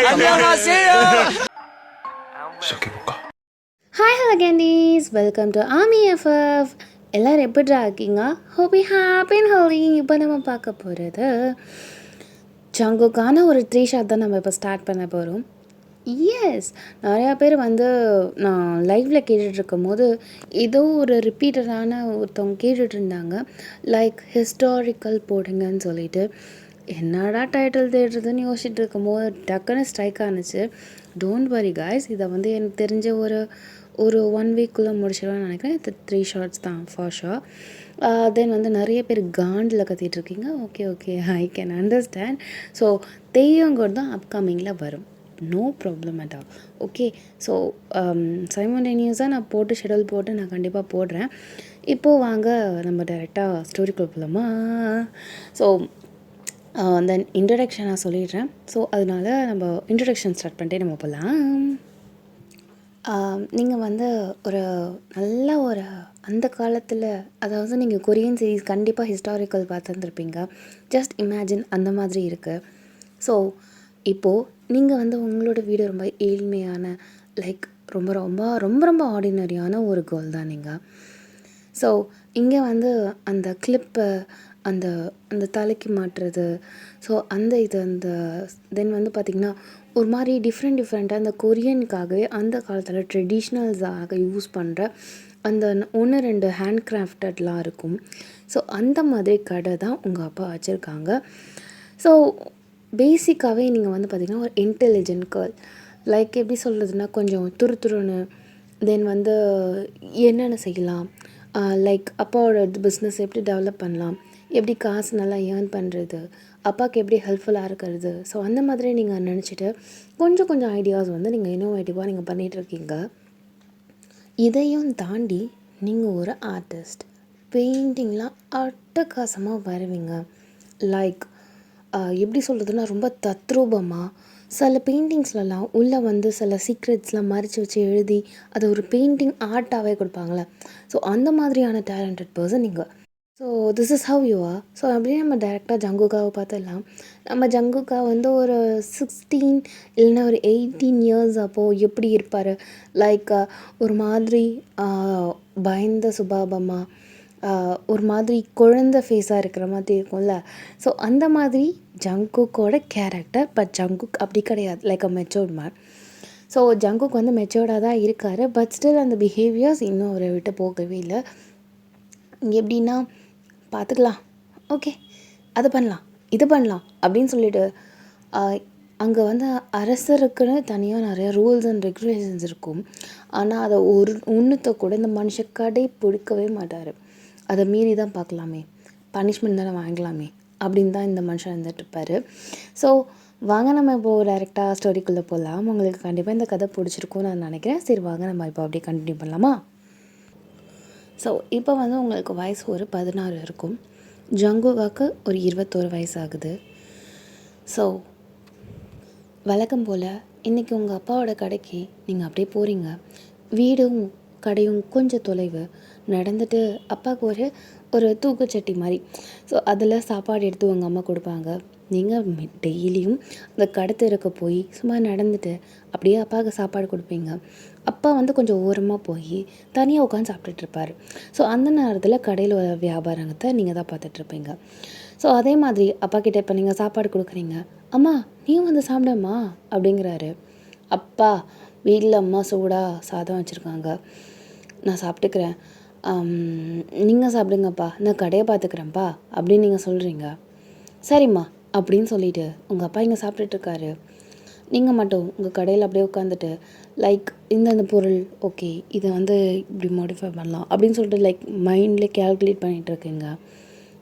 Hi hello candies, welcome to ஆமி FF. எல்லோரும் எப்படிடா இருக்கீங்க? ஹோப்பி ஹாப்பி அண்ட் ஹெல்தி. இப்போ நம்ம பார்க்க போகிறது ஜங்குக்கான ஒரு 3 ஷாட் தான் நம்ம இப்போ ஸ்டார்ட் பண்ண போகிறோம். எஸ், நிறையா பேர் வந்து நான் லைவில் கேட்டுட்ருக்கும் போது ஏதோ ஒரு ரிப்பீட்டடான ஒருத்தவங்க கேட்டுட்ருந்தாங்க, லைக் ஹிஸ்டாரிக்கல் போடுங்கன்னு சொல்லிட்டு. என்னடா டைட்டில் தேடுறதுன்னு யோசிச்சுட்டு இருக்கும்போது டக்குன்னு ஸ்ட்ரைக் ஆனிச்சு. டோன்ட் வரி காய்ஸ், இதை வந்து எனக்கு தெரிஞ்ச ஒரு 1 வீக்குள்ளே முடிச்சிடுவேன்னு நினைக்கிறேன். இது 3 ஷார்ட்ஸ் தான் ஃபார் ஷோர். தென் வந்து நிறைய பேர் காண்டில் கத்திகிட்ருக்கீங்க. Okay I can understand. So தெய்வங்கூட தான் அப்கமிங்கில் வரும், no problem at all. Okay, so சைமல்டேனியஸாக நான் போட்டு ஷெடியூல் போட்டு நான் கண்டிப்பாக போடுறேன். இப்போது வாங்க நம்ம டைரெக்டாக ஸ்டோரிக்குள்ளே போகலாமா? ஸோ தென் இன்ட்ரடக்ஷன் நான் சொல்லிடுறேன். ஸோ அதனால் நம்ம இன்ட்ரடக்ஷன் ஸ்டார்ட் பண்ணிட்டே நம்ம போகலாம். நீங்கள் வந்து ஒரு நல்ல ஒரு அந்த காலத்தில், அதாவது நீங்கள் கொரியன் சீரீஸ் கண்டிப்பாக ஹிஸ்டாரிக்கல் பார்த்துருந்துருப்பீங்க. ஜஸ்ட் இமேஜின் அந்த மாதிரி இருக்குது. ஸோ இப்போது நீங்கள் வந்து உங்களோட வீடு ரொம்ப ஏழ்மையான, லைக் ரொம்ப ரொம்ப ரொம்ப ரொம்ப ஆர்டினரியான ஒரு கேர்ள் தான் நீங்கள். ஸோ இங்கே வந்து அந்த கிளிப்பு, அந்த அந்த தலைக்கு மாட்டுறது, ஸோ அந்த தென் வந்து பார்த்திங்கன்னா ஒரு மாதிரி டிஃப்ரெண்ட்டாக அந்த கொரியனுக்காகவே அந்த காலத்தில் ட்ரெடிஷ்னல்ஸாக யூஸ் பண்ணுற அந்த 1-2 ஹேண்ட் கிராஃப்டட்லாம் இருக்கும். ஸோ அந்த மாதிரி கடை தான் உங்கள் அப்பா வச்சுருக்காங்க. ஸோ பேசிக்காகவே நீங்கள் வந்து பார்த்திங்கன்னா ஒரு இன்டெலிஜென்ட் கேர்ள், லைக் எப்படி சொல்கிறதுனா கொஞ்சம் துருன்னு, தென் வந்து என்னென்ன செய்யலாம், லைக் அப்பாவோட பிஸ்னஸ் எப்படி டெவலப் பண்ணலாம், எப்படி காசு நல்லா ஏர்ன் பண்ணுறது, அப்பாவுக்கு எப்படி ஹெல்ப்ஃபுல்லாக இருக்கிறது. ஸோ அந்த மாதிரி நீங்கள் நினச்சிட்டு கொஞ்சம் ஐடியாஸ் வந்து நீங்கள் இன்னோவேட்டிவாக நீங்கள் பண்ணிகிட்ருக்கீங்க. இதையும் தாண்டி நீங்கள் ஒரு ஆர்டிஸ்ட், பெயிண்டிங்லாம் அட்டகாசமாக வரைவீங்க. லைக் எப்படி சொல்கிறதுனா ரொம்ப தத்ரூபமாக சில பெயிண்டிங்ஸ்லலாம் உள்ளே வந்து சில சீக்ரெட்ஸ்லாம் மறைச்சி வச்சு எழுதி அதை ஒரு பெயிண்டிங் ஆர்ட்டாகவே கொடுப்பாங்களே. ஸோ அந்த மாதிரியான டேலண்டட் பர்சன் நீங்கள். So this is how you are. So அப்படியே நம்ம டேரெக்டாக ஜங்குக்காவை பார்த்துடலாம். நம்ம ஜங்குக்கா வந்து ஒரு 16 இல்லைன்னா ஒரு 18 இயர்ஸ் அப்போது எப்படி இருப்பார், லைக் ஒரு மாதிரி பயந்த சுபாவமாக, ஒரு மாதிரி குழந்தை ஃபேஸாக இருக்கிற மாதிரி இருக்கும்ல. ஸோ அந்த மாதிரி ஜங்குக்கோட கேரக்டர். பட் ஜங்குக் அப்படி கிடையாது, லைக் அ மெச்சோர்ட் மேன். ஸோ ஜங்குக் வந்து மெச்சோர்டாக தான் இருக்கார். பட் ஸ்டில் அந்த பிஹேவியர்ஸ் இன்னும் அவரை விட்டு போகவே இல்லை. எப்படின்னா பார்த்துக்கலாம், ஓகே அது பண்ணலாம் இது பண்ணலாம் அப்படின்னு சொல்லிட்டு அங்கே வந்து அரசருக்குன்னு தனியாக நிறைய ரூல்ஸ் அண்ட் ரெகுலேஷன்ஸ் இருக்கும். ஆனால் அதை ஒன்றுத்தை கூட இந்த மனுஷன் பிடிக்கவே மாட்டார். அதை மீறி தான் பார்க்கலாமே, பனிஷ்மெண்ட் தானே வாங்கலாமே அப்படின்னு தான் இந்த மனுஷன் இருந்துகிட்ருப்பார். ஸோ வாங்க நம்ம இப்போது டைரெக்டாக ஸ்டோரிக்குள்ளே போகலாம். உங்களுக்கு கண்டிப்பாக இந்த கதை பிடிச்சிருக்கும்னு நான் நினைக்கிறேன். சரி வாங்க நம்ம இப்போ அப்படியே கண்டினியூ பண்ணலாமா? ஸோ இப்போ வந்து உங்களுக்கு வயசு ஒரு 16 இருக்கும். ஜங்குகாக்கு ஒரு 21 வயசு ஆகுது. ஸோ வழக்கம் போல் இன்றைக்கி உங்கள் அப்பாவோட கடைக்கு நீங்கள் அப்படியே போகிறீங்க. வீடும் கடையும் கொஞ்சம் தொலைவு. நடந்துட்டு அப்பாவுக்கு ஒரு தூக்குச்சட்டி மாதிரி, ஸோ அதில் சாப்பாடு எடுத்து உங்கள் அம்மா கொடுப்பாங்க. நீங்கள் டெய்லியும் அந்த கடை தெருக்கு போய் சும்மா நடந்துட்டு அப்படியே அப்பாவுக்கு சாப்பாடு கொடுப்பீங்க. அப்பா வந்து கொஞ்சம் ஓரமாக போய் தனியாக உட்காந்து சாப்பிட்டுட்ருப்பார். ஸோ அந்த நேரத்தில் கடையில் உள்ள வியாபாரத்தை நீங்கள் தான் பார்த்துட்ருப்பீங்க. ஸோ அதே மாதிரி அப்பா கிட்டே இப்போ நீங்கள் சாப்பாடு கொடுக்குறீங்க. அம்மா நீயும் வந்து சாப்பிடம்மா அப்படிங்கிறாரு. அப்பா வீட்டில் அம்மா சூடாக சாதம் வச்சுருக்காங்க, நான் சாப்பிட்டுக்கிறேன், நீங்கள் சாப்பிடுங்கப்பா, நான் கடையை பார்த்துக்கிறேன்ப்பா அப்படின்னு நீங்கள் சொல்கிறீங்க. சரிம்மா அப்படின்னு சொல்லிவிட்டு உங்கள் அப்பா இங்கே சாப்பிட்டுட்ருக்காரு. நீங்கள் மட்டும் உங்கள் கடையில் அப்படியே உட்காந்துட்டு லைக் இந்தந்த பொருள் ஓகே இதை வந்து இப்படி மாடிஃபை பண்ணலாம் அப்படின்னு சொல்லிட்டு லைக் மைண்ட்லேயே கேல்குலேட் பண்ணிகிட்ருக்கீங்க.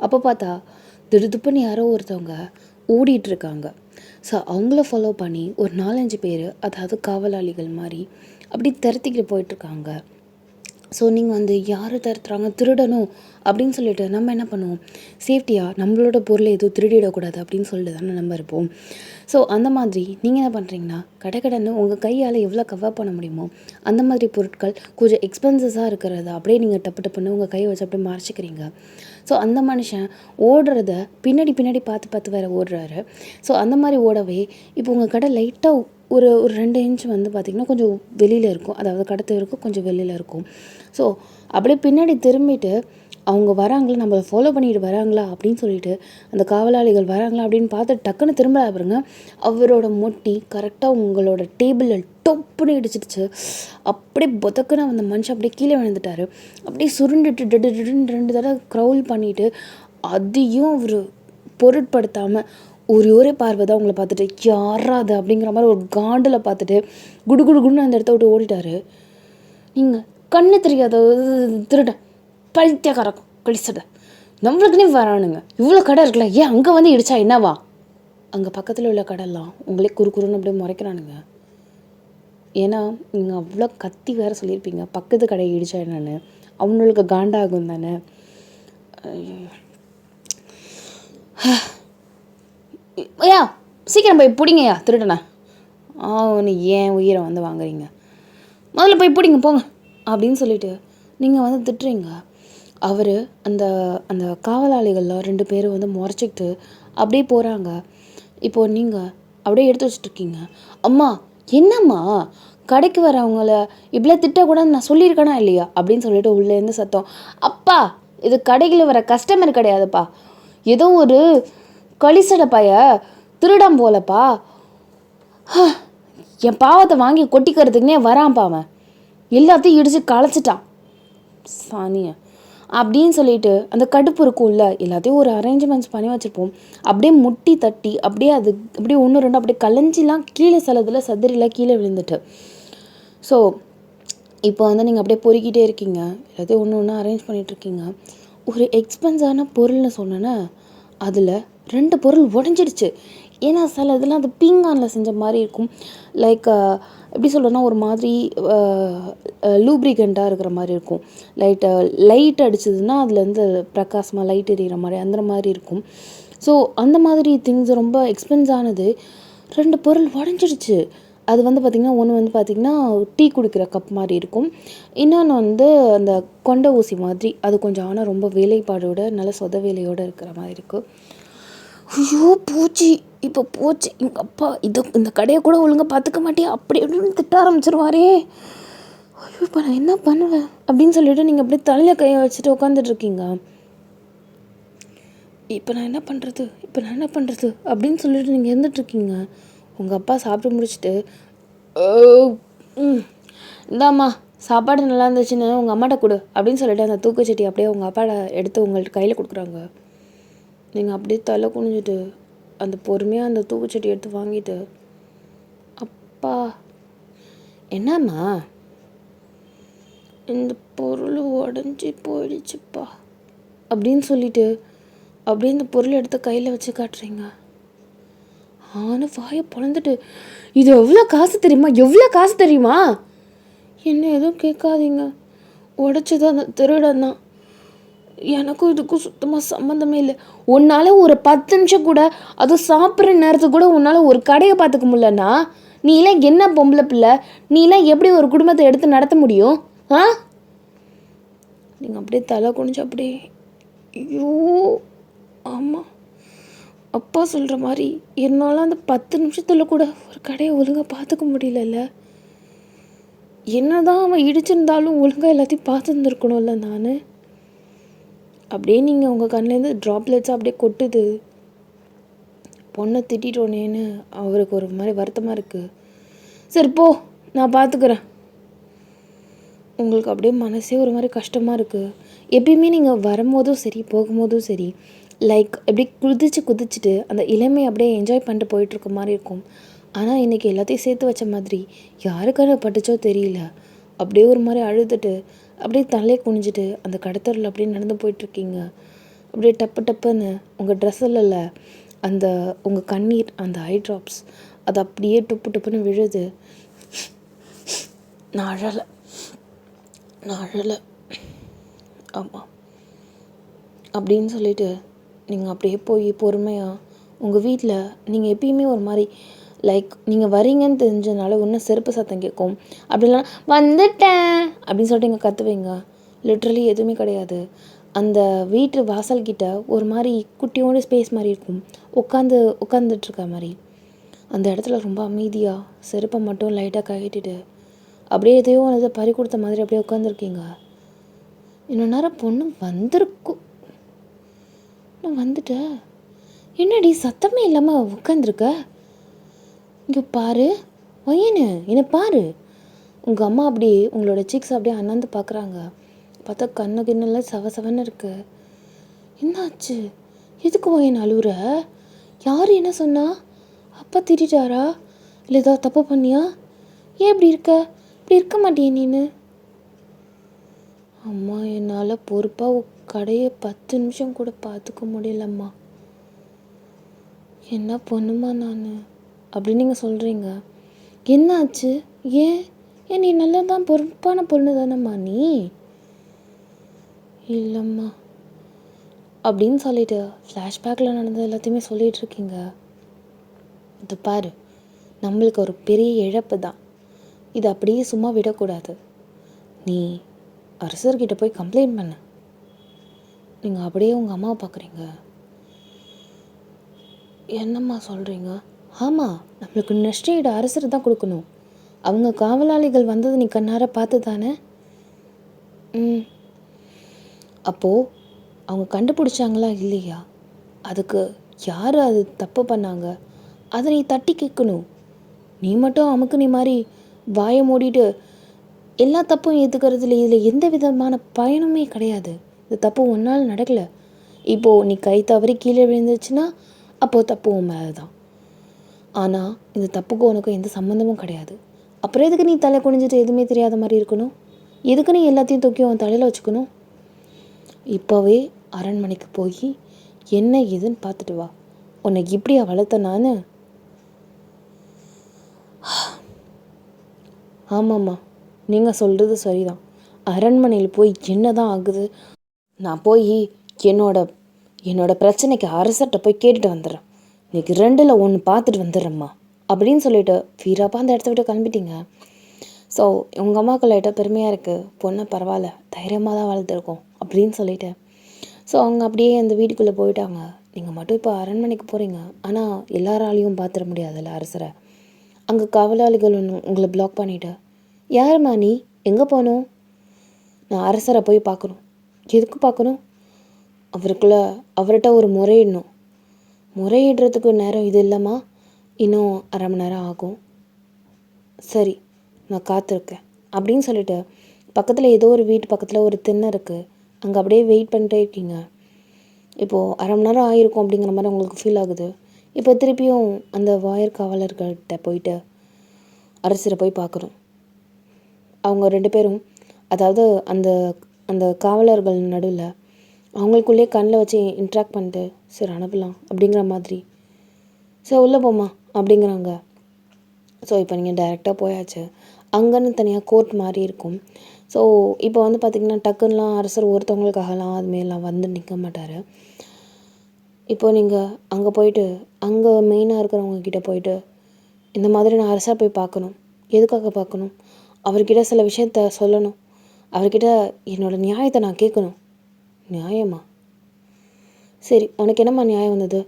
அப்போ பார்த்தா திடுதுப்புன்னு யாரோ ஒருத்தவங்க ஓடிட்டுருக்காங்க. ஸோ அவங்கள ஃபாலோ பண்ணி ஒரு 4-5 பேர், அதாவது காவலாளிகள் மாதிரி அப்படி திரத்திக்கிட்டு போயிட்டுருக்காங்க. ஸோ நீங்கள் வந்து யார் தருத்துறாங்க திருடணும் அப்படின்னு சொல்லிட்டு நம்ம என்ன பண்ணுவோம், சேஃப்டியாக நம்மளோட பொருளை எதுவும் திருடிடக்கூடாது அப்படின்னு சொல்லிட்டு தானே நம்ம இருப்போம். ஸோ அந்த மாதிரி நீங்கள் என்ன பண்ணுறீங்கன்னா, கடைன்னு உங்கள் கையால் எவ்வளோ கவர் பண்ண முடியுமோ அந்த மாதிரி பொருட்கள் கொஞ்சம் எக்ஸ்பென்சஸாக இருக்கிறத அப்படியே நீங்கள் டப்பு டப்புன்னு உங்கள் கையை வச்சு அப்படியே மறைச்சிக்கிறீங்க. ஸோ அந்த மனுஷன் ஓடுறத பின்னாடி பார்த்து வேறு ஓடுறாரு. ஸோ அந்த மாதிரி ஓடவே இப்போ உங்கள் கடை லைட்டாக ஒரு ஒரு 2 இன்ச் வந்து பார்த்திங்கன்னா கொஞ்சம் வெளியில் இருக்கும், அதாவது கடை இருக்கும் கொஞ்சம் வெளியில் இருக்கும். ஸோ அப்படியே பின்னாடி திரும்பிட்டு அவங்க வராங்களா, நம்மளை ஃபாலோ பண்ணிட்டு வராங்களா அப்படின்னு சொல்லிட்டு அந்த காவலாளிகள் வராங்களா அப்படின்னு பார்த்து டக்குன்னு திரும்ப பாருங்க, அவரோட மொட்டி கரெக்டாக உங்களோட டேபிளில் டொப்புன்னு இடிச்சிடுச்சு. அப்படியே பொதக்குன்னு அந்த மனுஷன் அப்படியே கீழே விழுந்துட்டார். அப்படியே சுருண்டுட்டு டெடுன்னு 2 தடவை க்ரௌல் பண்ணிவிட்டு அதையும் அவர் பொருட்படுத்தாமல் ஒரே பார்வை தான் உங்களை பார்த்துட்டு யாராது அப்படிங்கிற மாதிரி ஒரு காண்டில் பார்த்துட்டு குடுன்னு அந்த இடத்த விட்டு ஓடிட்டார். நீங்கள் கண்ணு தெரியாத திருடன் பைத்தியக்கார கழிச்சட நம்மளுக்குன்னே வரானுங்க, இவ்வளோ கடை இருக்குல்ல, ஏன் அங்கே வந்து இடிச்சா என்னவா, அங்கே பக்கத்தில் உள்ள கடைலாம் உங்களே குறுன்னு அப்படியே முறைக்கிறானுங்க. ஏன்னா நீங்கள் அவ்வளோ கத்தி வேறு சொல்லியிருப்பீங்க பக்கத்து கடையை இடிச்சா என்னன்னு, அவங்களுக்கு காண்டாகும் தானே. ஐயா சீக்கிரம் போய் பிடிங்கய்யா திருடனை, நீ ஏன் உயிரை வந்து வாங்குறீங்க, முதல்ல போய் பிடிங்க போங்க அப்படின்னு சொல்லிட்டு நீங்கள் வந்து திட்டுறீங்க. அவர் அந்த அந்த காவலாளிகளில் 2 பேரும் வந்து முறைச்சிக்கிட்டு அப்படியே போகிறாங்க. இப்போது நீங்கள் அப்படியே எடுத்து வச்சுட்ருக்கீங்க. அம்மா என்னம்மா கடைக்கு வரவங்கள இப்படியே திட்டக்கூடாதுன்னு நான் சொல்லியிருக்கேனா இல்லையா அப்படின்னு சொல்லிட்டு உள்ளேருந்து சத்தம், அப்பா இது கடையில் வர கஸ்டமர் கிடையாதுப்பா, ஏதோ ஒரு கழிசடை பைய திருடம் போலப்பா, என் பாவத்தை வாங்கி கொட்டிக்கிறதுக்குனே வரான்ப்பா, அவன் எல்லாத்தையும் இடித்து களைச்சிட்டான் சானிய அப்படின்னு சொல்லிட்டு அந்த கடுப்பு இருக்கும்ல, எல்லாத்தையும் ஒரு அரேஞ்ச்மெண்ட்ஸ் பண்ணி வச்சுருப்போம். அப்படியே முட்டி தட்டி அப்படியே அது அப்படியே 1 2 அப்படியே கலைஞ்சிலாம் கீழே சிலதில் சதுரிலாம் கீழே விழுந்துட்டு. ஸோ இப்போ வந்து நீங்கள் அப்படியே பொறுக்கிட்டே இருக்கீங்க, எல்லாத்தையும் ஒன்று அரேஞ்ச் பண்ணிகிட்ருக்கீங்க. ஒரு எக்ஸ்பென்ஸான பொருள்னு சொன்னேன்னா அதில் 2 பொருள் உடஞ்சிடுச்சு. ஏன்னா சில இதெல்லாம் அது பீங்கானில் செஞ்ச மாதிரி இருக்கும், லைக் எப்படி சொல்கிறேன்னா ஒரு மாதிரி லூப்ரிகண்ட்டாக இருக்கிற மாதிரி இருக்கும். லைட் அடிச்சதுன்னா அதுலேருந்து பிரகாசமாக லைட் எரியிற மாதிரி அந்த மாதிரி இருக்கும். ஸோ அந்த மாதிரி திங்ஸ் ரொம்ப எக்ஸ்பென்ஸானது 2 பொருள் உடஞ்சிடுச்சு. அது வந்து பார்த்திங்கன்னா ஒன்று வந்து பார்த்திங்கன்னா டீ குடிக்கிற கப் மாதிரி இருக்கும், இன்னொன்று வந்து அந்த கொண்டை ஊசி மாதிரி, அது கொஞ்சம் ஆனால் ரொம்ப வேலைப்பாடோட நல்ல சொத வேலையோடு இருக்கிற மாதிரி இருக்குது. ஐயோ போச்சு, இப்போ போச்சு, எங்கள் அப்பா இந்த கடையை கூட ஒழுங்காக பார்த்துக்க மாட்டேன் அப்படி எப்படின்னு திட்ட ஆரம்பிச்சிருவாரே. ஐயோ இப்போ நான் என்ன பண்ணுவேன் அப்படின்னு சொல்லிட்டு நீங்கள் அப்படியே தலையில் கையை வச்சுட்டு உட்காந்துட்ருக்கீங்க. இப்போ நான் என்ன பண்ணுறது அப்படின்னு சொல்லிட்டு நீங்கள் இருந்துகிட்ருக்கீங்க. உங்கள் அப்பா சாப்பிட்டு முடிச்சுட்டு, இந்தாம்மா சாப்பாடு நல்லா இருந்துச்சுன்னு உங்கள் அம்மாட்ட கொடு அப்படின்னு சொல்லிட்டு அந்த தூக்குச்சட்டி அப்படியே உங்கள் அப்பாட்ட எடுத்து உங்கள்கிட்ட கையில் கொடுக்குறாங்க. நீங்கள் அப்படியே தலை குனிஞ்சிட்டு அந்த பொறுமையாக அந்த தூக்குச்சட்டி எடுத்து வாங்கிட்டு, அப்பா என்னம்மா இந்த பொருள் உடஞ்சி போயிடுச்சுப்பா அப்படின்னு சொல்லிட்டு அப்படியே இந்த பொருள் எடுத்து கையில் வச்சு காட்டுறீங்க. ஆனால் வாயை பொழந்துட்டு, இது எவ்வளோ காசு தெரியுமா, என்ன எதுவும் கேட்காதீங்க, உடச்சது அந்த திருடன் தான், எனக்கும் இதுக்கும் சுத்தமாக சம்மந்தமே இல்லை, உன்னால் ஒரு 10 நிமிஷம் கூட அதுவும் சாப்பிட்ற நேரத்துக்கு கூட உன்னால் ஒரு கடையை பார்த்துக்க முடியலன்னா நீலாம் என்ன பொம்பளை பிள்ளை, நீலாம் எப்படி ஒரு குடும்பத்தை எடுத்து நடத்த முடியும்? நீங்கள் அப்படியே தலை குனிஞ்சு அப்படியே, ஐயோ ஆமாம் அப்பா சொல்கிற மாதிரி என்னால் அந்த 10 நிமிஷத்தில் கூட ஒரு கடையை ஒழுங்காக பார்த்துக்க முடியலல்ல, என்ன தான் அவன் இடிச்சிருந்தாலும் ஒழுங்காக எல்லாத்தையும் பார்த்துருந்துருக்கணும்ல நான். அப்படியே நீங்கள் உங்கள் கண்ணிலேருந்து ட்ராப்லெட்ஸாக அப்படியே கொட்டுது. பொண்ணை திட்டோனேன்னு அவருக்கு ஒரு மாதிரி வருத்தமாக இருக்குது. சரி போ நான் பார்த்துக்கிறேன். உங்களுக்கு அப்படியே மனசே ஒரு மாதிரி கஷ்டமாக இருக்குது. எப்பயுமே நீங்கள் வரும்போதும் சரி போகும்போதும் சரி எப்படி குதிச்சுட்டு அந்த இளமையை அப்படியே என்ஜாய் பண்ணிட்டு போயிட்டுருக்க மாதிரி இருக்கும். ஆனால் இன்றைக்கி எல்லாத்தையும் சேர்த்து வச்ச மாதிரி யாருக்கான பட்டுச்சோ தெரியல, அப்படியே ஒரு மாதிரி அழுதுட்டு அப்படியே தலையை குனிஞ்சிட்டு அந்த கடத்தரில் அப்படியே நடந்து போயிட்டுருக்கீங்க. அப்படியே டப்புன்னு உங்கள் ட்ரெஸ்ஸில் அந்த உங்கள் கண்ணீர் அந்த ஐ ட்ராப்ஸ் அது அப்படியே டப்புன்னு விழுது. நான் அழலை, நான் அழலை. ஆமாம் அப்படின்னு சொல்லிட்டு நீங்கள் அப்படியே போய் பொறுமையாக உங்கள் வீட்டில் நீங்கள் எப்பயுமே ஒரு மாதிரி லைக் நீங்கள் வரீங்கன்னு தெரிஞ்சதுனால இன்னும் செருப்பு சத்தம் கேட்கும். அப்படிலாம் வந்துட்டேன் அப்படின்னு சொல்லிட்டு இங்கே கத்துவீங்க. லிட்ரலி எதுவுமே கிடையாது. அந்த வீட்டு வாசல்கிட்ட ஒரு மாதிரி குட்டியோட ஸ்பேஸ் மாதிரி இருக்கும், உட்காந்துட்ருக்க மாதிரி. அந்த இடத்துல ரொம்ப அமைதியாக செருப்பை மட்டும் லைட்டாக கழட்டிட்டு அப்படியே எதையோ அதை பறி கொடுத்த மாதிரி அப்படியே உட்காந்துருக்கீங்க. இன்னும் நேரம் பொண்ணு வந்திருக்கும். நான் வந்துட்டேன். என்னடி சத்தமே இல்லாமல் உட்காந்துருக்க? இங்கே பாரு ஒய்யனு, என்னை பாரு. உங்கள் அம்மா அப்படியே உங்களோட சிக்ஸ் அப்படியே அண்ணாந்து பார்க்குறாங்க. பார்த்தா கண்ணு கிண்ணெல்லாம் செவன்னு இருக்கு. என்னாச்சு? எதுக்கு ஒய்யன் அழுவுற? யார் என்ன சொன்னா? அப்பா திட்டாரா? இல்லை ஏதாவது தப்பு பண்ணியா? ஏன் இப்படி இருக்க? இப்படி இருக்க மாட்டியே நீனு? அம்மா என்னால் பொறுப்பாக கடையை 10 நிமிஷம் கூட பார்த்துக்க முடியலம்மா. என்ன பொண்ணுமா நான் அப்படின்னு நீங்கள் சொல்கிறீங்க. என்னாச்சு? ஏன் ஏன் நீ நல்லா தான் பொறுப்பான பொண்ணு தானம்மா நீ? இல்லைம்மா அப்படின்னு சொல்லிட்டு ஃப்ளாஷ்பேக்கில் நடந்தது எல்லாத்தையுமே சொல்லிகிட்ருக்கீங்க. இது பாரு, நம்மளுக்கு ஒரு பெரிய இழப்பு தான். இது அப்படியே சும்மா விடக்கூடாது. நீ அரசர்கிட்ட போய் கம்ப்ளைண்ட் பண்ண. நீங்கள் அப்படியே உங்கள் அம்மாவை பார்க்குறீங்க. என்னம்மா சொல்கிறீங்க? ஆமாம், நம்மளுக்கு நஷ்டஈடு அரசர் தான் கொடுக்கணும். அவங்க காவலாளிகள் வந்தது நீ கண்ணார பார்த்து தானே? அப்போது அவங்க கண்டுபிடிச்சாங்களா இல்லையா? அதுக்கு யார் அது தப்பு பண்ணாங்க அதை நீ தட்டி கேட்கணும். நீ மட்டும் அமுக்கு நீ மாதிரி வாயை மூடிட்டு எல்லா தப்பும் ஏற்றுக்கிறதுல இதில் எந்த விதமான பயனுமே கிடையாது. இது தப்பு ஒன்றால் நடக்கலை. இப்போது நீ கை தவறி கீழே விழுந்துச்சுன்னா அப்போது தப்பு உன் மேலே தான். ஆனால் இந்த தப்புக்கு உனக்கு எந்த சம்மந்தமும் கிடையாது. அப்புறம் எதுக்கு நீ தலை குனிஞ்சிட்டு எதுவுமே தெரியாத மாதிரி இருக்கணும்? எதுக்கு நீ எல்லாத்தையும் தூக்கி உன் தலையில் வச்சுக்கணும்? இப்போவே அரண்மனைக்கு போய் என்ன ஏதுன்னு பார்த்துட்டு வா. உன்னை இப்படியா வளர்த்த நான்? ஆமாம்மா, நீங்கள் சொல்கிறது சரிதான். அரண்மனையில் போய் என்ன தான் ஆகுது? நான் போய் என்னோட பிரச்சனைக்கு அரசர்கிட்ட போய் கேட்டுட்டு வந்துடுறேன். இன்றைக்கி 2ல் 1 பார்த்துட்டு வந்துடுறேம்மா அப்படின்னு சொல்லிட்டு வீராப்பா அந்த இடத்த விட்டு கிளம்பிட்டீங்க. ஸோ உங்கள் அம்மாவுக்கு லைட்டாக பெருமையாக இருக்குது. பொண்ணை பரவாயில்ல, தைரியமாக தான் வளர்த்துருக்கோம் அப்படின்னு சொல்லிட்டு ஸோ அவங்க அப்படியே அந்த வீட்டுக்குள்ளே போயிட்டாங்க. நீங்கள் மட்டும் இப்போ அரண்மனைக்கு போகிறீங்க. ஆனால் எல்லாராலையும் பார்த்துட முடியாதுல்ல அரசரை. அங்கே காவலாளிகள் உங்களை பிளாக் பண்ணிவிட்டு, யாரும்மா நீ? எங்கே போகணும்? நான் அரசரை போய் பார்க்கணும். எதுக்கு பார்க்கணும்? அவர்கிட்ட ஒரு முறையிடணும். முறையிடுறதுக்கு நேரம் இது இல்லைம்மா, இன்னும் 1/2 மணி நேரம் ஆகும். சரி, நான் காத்திருக்கேன் அப்படின்னு சொல்லிட்டு பக்கத்தில் ஏதோ ஒரு வீட்டு பக்கத்தில் ஒரு திண்ணை இருக்குது. அங்கே அப்படியே வெயிட் பண்ணிட்டே இருக்கீங்க. இப்போது 1/2 மணி நேரம் ஆகிருக்கும் அப்படிங்கிற மாதிரி உங்களுக்கு ஃபீல் ஆகுது. இப்போ திருப்பியும் அந்த வாயிற்காவலர்கள்கிட்ட போயிட்டு அரசரை போய் பார்க்கணும். அவங்க 2 பேரும், அதாவது அந்த அந்த காவலர்கள் நடுவில் அவங்களுக்குள்ளேயே கண்ணில் வச்சு இன்ட்ராக்ட் பண்ணிட்டு சரி அனுப்பலாம் அப்படிங்கிற மாதிரி, சரி உள்ளே போமா அப்படிங்கிறாங்க. ஸோ இப்போ நீங்கள் டைரெக்டாக போயாச்சு. அங்கேன்னு தனியாக கோர்ட் மாதிரி இருக்கும். ஸோ இப்போ வந்து பார்த்திங்கன்னா டக்குன்னெலாம் அரசர் ஒருத்தவங்களுக்காகலாம் அதுமாரிலாம் வந்து நிற்க மாட்டார். இப்போது நீங்கள் அங்கே போயிட்டு அங்கே மெயினாக இருக்கிறவங்கக்கிட்ட போயிட்டு இந்த மாதிரி நான் அரசரை போய் பார்க்கணும். எதுக்காக பார்க்கணும்? அவர்கிட்ட சில விஷயத்த சொல்லணும். அவர்கிட்ட என்னோடய நியாயத்தை நான் கேட்கணும். நியாயமா? சரி, உனக்கு என்னம்மா நியாயம் வந்தது?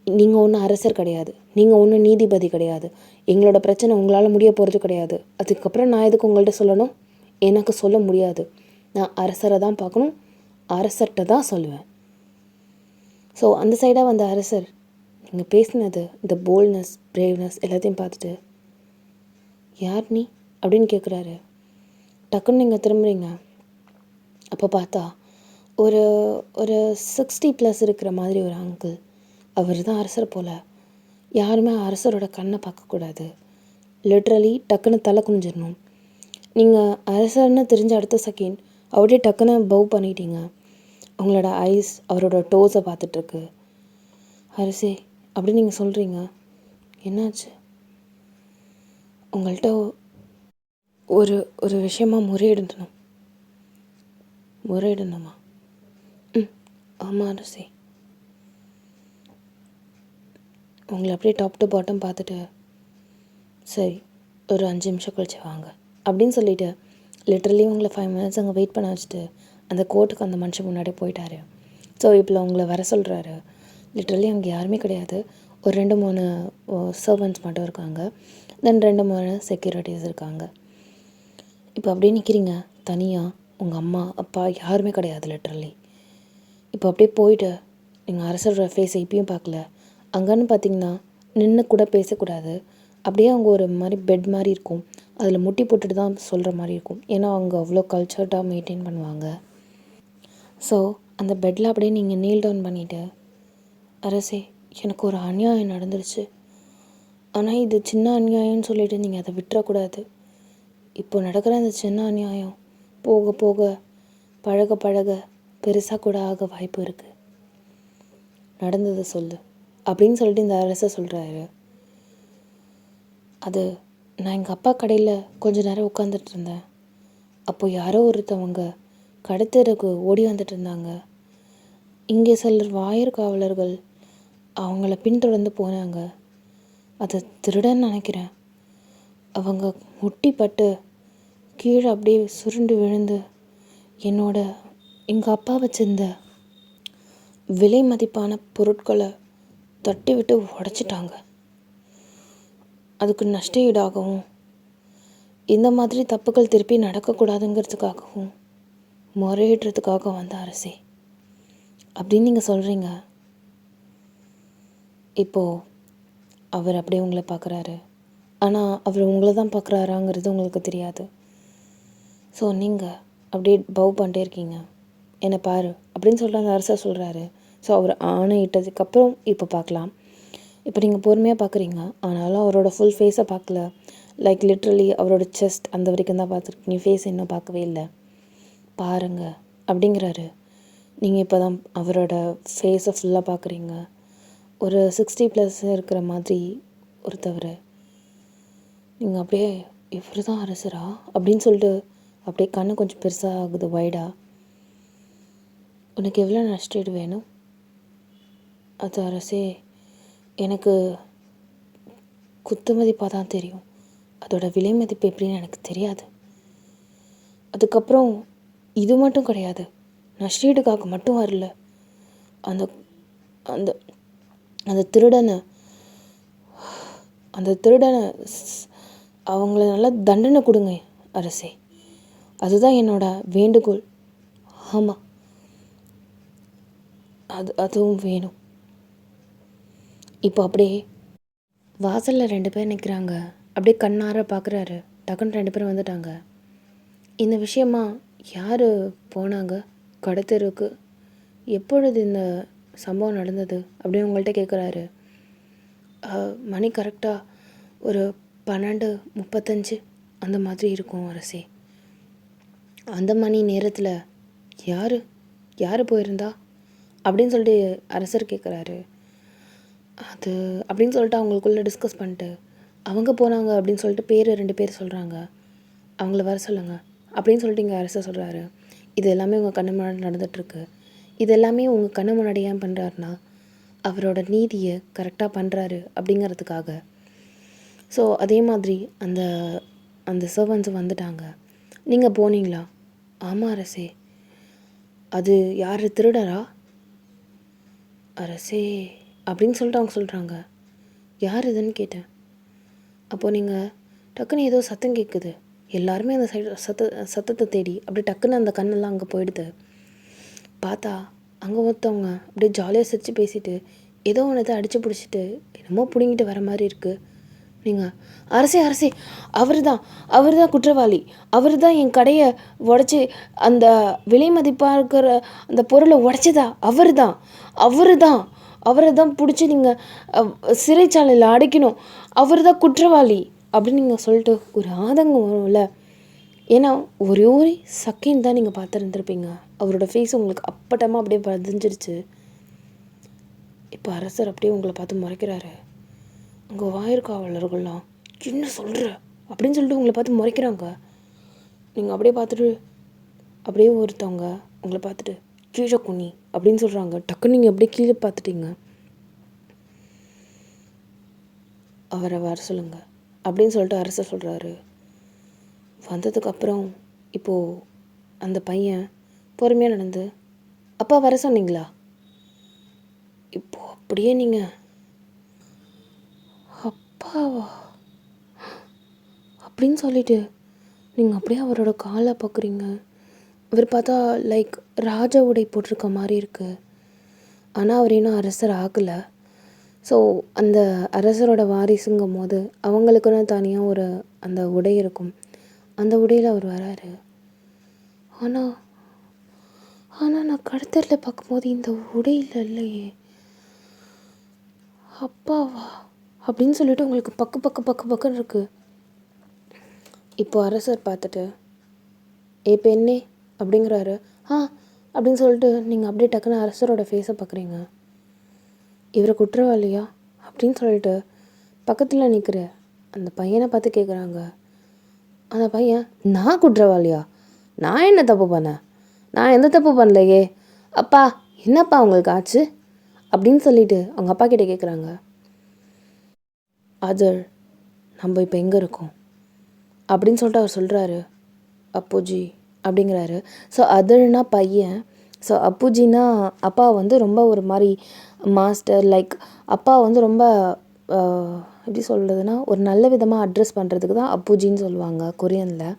நீங்கள் ஒன்றும் அரசர் கிடையாது, நீங்கள் ஒன்றும் நீதிபதி கிடையாது. எங்களோட பிரச்சனை உங்களால் முடிய போகிறது கிடையாது. அதுக்கப்புறம் நான் எதுக்கு உங்கள்கிட்ட சொல்லணும்? எனக்கு சொல்ல முடியாது. நான் அரசரை தான் பார்க்கணும், அரசர்கிட்ட தான் சொல்லுவேன். ஸோ அந்த சைடாக வந்த அரசர் நீங்கள் பேசினது, இந்த போல்ட்னஸ், பிரேவ்னஸ் எல்லாத்தையும் பார்த்துட்டு, யார் நீ அப்படின்னு கேட்குறாரு. டக்குன்னு நீங்கள் திரும்புறீங்க. அப்போ பார்த்தா ஒரு 60+ இருக்கிற மாதிரி ஒரு அங்கிள். அவர் தான் அரசர் போல். யாருமே அரசரோட கண்ணை பார்க்கக்கூடாது. லிட்ரலி டக்குன்னு தலை குனிஞ்சிடணும். நீங்கள் அரசர்னு தெரிஞ்ச அடுத்த செகண்ட் அப்படியே டக்குன்னு பவ் பண்ணிட்டீங்க. அவங்களோட ஐஸ் அவரோட டோஸை பார்த்துட்ருக்கு. அரசே அப்படின்னு நீங்கள் சொல்கிறீங்க. என்னாச்சு? உங்கள்கிட்ட ஒரு விஷயமா முறையிடணும். முறையிடணுமா? ஆமாம் அரசே. உங்களை அப்படியே டாப் டு பாட்டம் பார்த்துட்டு, சரி ஒரு 5 நிமிஷம் கழிச்சு வாங்க அப்படின்னு சொல்லிவிட்டு லிட்ரலி உங்களை 5 மினிட்ஸ் அங்கே வெயிட் பண்ண வச்சுட்டு அந்த கோர்ட்டுக்கு அந்த மனுஷன் முன்னாடியே போயிட்டார். ஸோ இப்போ உங்களை வர சொல்கிறாரு. லிட்ரலி அங்கே யாருமே கிடையாது. ஒரு 2-3 சர்வன்ட்ஸ் மட்டும் இருக்காங்க. தென் 2-3 செக்யூரிட்டிஸ் இருக்காங்க. இப்போ அப்படியே நிற்கிறீங்க தனியாக. உங்கள் அம்மா அப்பா யாருமே கிடையாது லிட்ரலி. இப்போ அப்படியே போயிட்டு நீங்கள் அரசரோட ஃபேஸை இப்பயும் பார்க்கல. அங்கேன்னு பார்த்தீங்கன்னா நின்று கூட பேசக்கூடாது. அப்படியே அவங்க ஒரு மாதிரி பெட் மாதிரி இருக்கும். அதில் முட்டி போட்டுட்டு தான் சொல்கிற மாதிரி இருக்கும். ஏன்னா அவங்க அவ்வளோ கல்ச்சர்டாக மெயின்டைன் பண்ணுவாங்க. ஸோ அந்த பெட்டில் அப்படியே நீங்கள் நீல் டவுன் பண்ணிவிட்டு, அரசே எனக்கு ஒரு அநியாயம் நடந்துருச்சு. ஆனால் இது சின்ன அநியாயம்னு சொல்லிவிட்டு நீங்கள் அதை விட்டுறக்கூடாது. இப்போ நடக்கிற அந்த சின்ன அநியாயம் போக போக பழக பழக பெருசாக கூட ஆக வாய்ப்பு இருக்குது. நடந்ததை சொல்லு அப்படின்னு சொல்லிட்டு இந்த அரசர் சொல்கிறாரு. அது நான் எங்கள் அப்பா கடையில் கொஞ்ச நேரம் உட்காந்துட்டு இருந்தேன். அப்போ யாரோ ஒருத்தவங்க கடத்தருக்கு ஓடி வந்துட்டு இருந்தாங்க. இங்கே சிலர் வாயர் காவலர்கள் அவங்கள பின்தொடர்ந்து போனாங்க. அதை திருடன்னு நினைக்கிறேன். அவங்க முட்டிப்பட்டு கீழே அப்படியே சுருண்டு விழுந்து எங்கள் அப்பா வச்சிருந்த விலை மதிப்பான பொருட்களை தட்டி விட்டு உடைச்சிட்டாங்க. அதுக்கு நஷ்ட ஈடாகவும் இந்த மாதிரி தப்புகள் திருப்பி நடக்கக்கூடாதுங்கிறதுக்காகவும் முறையிடுறதுக்காக வந்த அரசே அப்படின்னு நீங்கள் சொல்கிறீங்க. இப்போது அவர் அப்படியே உங்களை பார்க்குறாரு. ஆனால் அவர் உங்களை தான் பார்க்குறாராங்கிறது உங்களுக்கு தெரியாது. ஸோ நீங்கள் அப்படியே பவ் பண்ணிட்டே இருக்கீங்க. என்னை பாரு அப்படின்னு சொல்லிட்டு அந்த அரசர் சொல்கிறாரு. ஸோ அவர் ஆணை இட்டதுக்கப்புறம் இப்போ பார்க்கலாம். இப்போ நீங்கள் பொறுமையாக பார்க்குறீங்க. ஆனாலும் அவரோட ஃபுல் ஃபேஸை பார்க்கல. லைக் லிட்ரலி அவரோட செஸ்ட் அந்த வரைக்கும் தான் பார்த்துருக்கீங்க. ஃபேஸ் இன்னும் பார்க்கவே இல்லை. பாருங்கள் அப்படிங்கிறாரு. நீங்கள் இப்போ தான் அவரோட ஃபேஸை ஃபுல்லாக பார்க்குறீங்க. ஒரு 60+ இருக்கிற மாதிரி ஒருத்தவர். நீங்கள் அப்படியே இவர் தான் அரசரா அப்படின்னு சொல்லிட்டு அப்படியே கண்ணு கொஞ்சம் பெருசாக ஆகுது வைடாக. உனக்கு எவ்வளோ நஷ்டீடு வேணும்? அது அரசே எனக்கு குத்து மதிப்பாக தான் தெரியும். அதோட விலை மதிப்பு எப்படின்னு எனக்கு தெரியாது. அதுக்கப்புறம் இது மட்டும் கிடையாது, நஷ்டீடுக்காக மட்டும் வரல. அந்த அந்த அந்த திருடனை அவங்கள நல்லா தண்டனை கொடுங்க அரசே. அதுதான் என்னோட வேண்டுகோள். ஆமாம், அதுவும் வேணும். இப்போ அப்படியே வாசலில் 2 பேர் நிற்கிறாங்க. அப்படியே கண்ணார பார்க்குறாரு. டக்குன்னு 2 பேர் வந்துட்டாங்க. இந்த விஷயமா யார் போனாங்க கடத்தருக்கு? எப்பொழுது இந்த சம்பவம் நடந்தது அப்படின்னு உங்கள்கிட்ட கேட்குறாரு. மணி கரெக்டாக ஒரு 12:35 அந்த மாதிரி இருக்கும் அரசே. அந்த மணி நேரத்தில் யார் போயிருந்தா அப்படின்னு சொல்லிட்டு அரசர் கேட்குறாரு. அது அப்படின்னு சொல்லிட்டு அவங்களுக்குள்ளே டிஸ்கஸ் பண்ணிட்டு அவங்க போனாங்க அப்படின்னு சொல்லிட்டு 2 பேர் சொல்கிறாங்க. அவங்கள வர சொல்லுங்கள் அப்படின்னு சொல்லிட்டு இங்கே அரசர் சொல்கிறாரு. இது எல்லாமே உங்கள் கண்ணு முன்னாடி நடந்துகிட்ருக்கு. இது எல்லாமே உங்கள் கண்ணு முன்னாடி ஏன் பண்ணுறாருனா அவரோட நீதியை கரெக்டாக பண்ணுறாரு அப்படிங்கிறதுக்காக. ஸோ அதே மாதிரி அந்த சர்வன்ஸும் வந்துட்டாங்க. நீங்கள் போனீங்களா? ஆமாம் அரசே. அது யார் திருடரா? அரசே அப்படின்னு சொல்லிட்டு அவங்க சொல்கிறாங்க. யார் இதுன்னு கேட்டேன். அப்போது நீங்கள் டக்குன்னு ஏதோ சத்தம் கேட்குது. எல்லாருமே அந்த சைடு சத்தத்தை தேடி அப்படியே டக்குன்னு அந்த கண்ணெல்லாம் அங்கே போயிடுது. பார்த்தா அங்கே ஒருத்தவங்க அப்படியே ஜாலியாக சிரித்து பேசிட்டு ஏதோ ஒன்றத்தை அடித்து பிடிச்சிட்டு என்னமோ பிடிங்கிட்டு வர மாதிரி இருக்குது. நீங்கள் அரசே அவர் தான் குற்றவாளி. அவர் தான் என் கடையை உடச்சி அந்த விலை மதிப்பாக இருக்கிற அந்த பொருளை உடச்சதா அவரை தான் பிடிச்சி நீங்கள் சிறைச்சாலையில் அடைக்கணும். அவர் தான் குற்றவாளி அப்படின்னு நீங்கள் சொல்லிட்டு ஒரு ஆதங்கம் வரும்ல. ஏன்னா ஒரே செகண்ட் தான் நீங்கள் பார்த்துருந்துருப்பீங்க. அவரோட ஃபேஸ் உங்களுக்கு அப்பட்டமாக அப்படியே பதிஞ்சிருச்சு. இப்போ அரசர் அப்படியே உங்களை பார்த்து முறைக்கிறாரு. அங்கே வாயிற்காவலர்கள்லாம் என்ன சொல்கிற அப்படின்னு சொல்லிட்டு உங்களை பார்த்து முறைக்கிறாங்க. நீங்கள் அப்படியே பார்த்துட்டு அப்படியே ஒருத்தவங்க உங்களை பார்த்துட்டு கீழே குனி அப்படின்னு சொல்கிறாங்க. டக்குன்னு நீங்கள் அப்படியே கீழே பார்த்துட்டீங்க. அவரை வர சொல்லுங்க அப்படின்னு சொல்லிட்டு அரசர் சொல்கிறாரு. வந்ததுக்கப்புறம் இப்போது அந்த பையன் பொறுமையாக நடந்து, அப்பா வர சொன்னீங்களா? இப்போது அப்படியே நீங்கள் அப்பாவா அப்படின்னு சொல்லிட்டு நீங்கள் அப்படியே அவரோட காலை பார்க்குறீங்க. இவர் பார்த்தா லைக் ராஜ உடை போட்டிருக்க மாதிரி இருக்குது. ஆனால் அவர் இன்னும் அரசர் ஆகலை. ஸோ அந்த அரசரோட வாரிசுங்கும் போது அவங்களுக்குன்னு தனியாக ஒரு அந்த உடை இருக்கும். அந்த உடையில் அவர் வராரு. ஆனால் ஆனால் நான் கடத்தரில் பார்க்கும்போது இந்த உடையில் இல்லையே, அப்பாவா அப்படின்னு சொல்லிட்டு உங்களுக்கு பக்குன்னு இருக்குது. இப்போ அரசர் பார்த்துட்டு, பெண்ணே அப்படிங்கிறாரு. அப்படின்னு சொல்லிட்டு நீங்கள் அப்படியே டக்குன்னு அரசரோட ஃபேஸை பார்க்குறீங்க. இவரை குற்றவாளியா அப்படின்னு சொல்லிட்டு பக்கத்தில் நிற்கிற அந்த பையனை பார்த்து கேட்குறாங்க. அந்த பையன், நான் குற்றவாளியா? நான் என்ன தப்பு பண்ணேன்? நான் எந்த தப்பு பண்ணலையே. அப்பா என்னப்பா உங்களுக்கு ஆச்சு அப்படின்னு சொல்லிட்டு அவங்க அப்பா கிட்டே கேட்குறாங்க. அதர், நம்ம இப்போ எங்கே இருக்கோம் அப்படின்னு சொல்லிட்டு அவர் சொல்கிறாரு. அப்புஜி அப்படிங்கிறாரு. ஸோ அதர்னா பையன். ஸோ அப்புஜினா அப்பா வந்து ரொம்ப ஒரு மாதிரி மாஸ்டர், லைக் அப்பா வந்து ரொம்ப எப்படி சொல்கிறதுனா ஒரு நல்ல விதமாக அட்ரஸ் பண்ணுறதுக்கு தான் அப்புஜின்னு சொல்லுவாங்க கொரியனில்.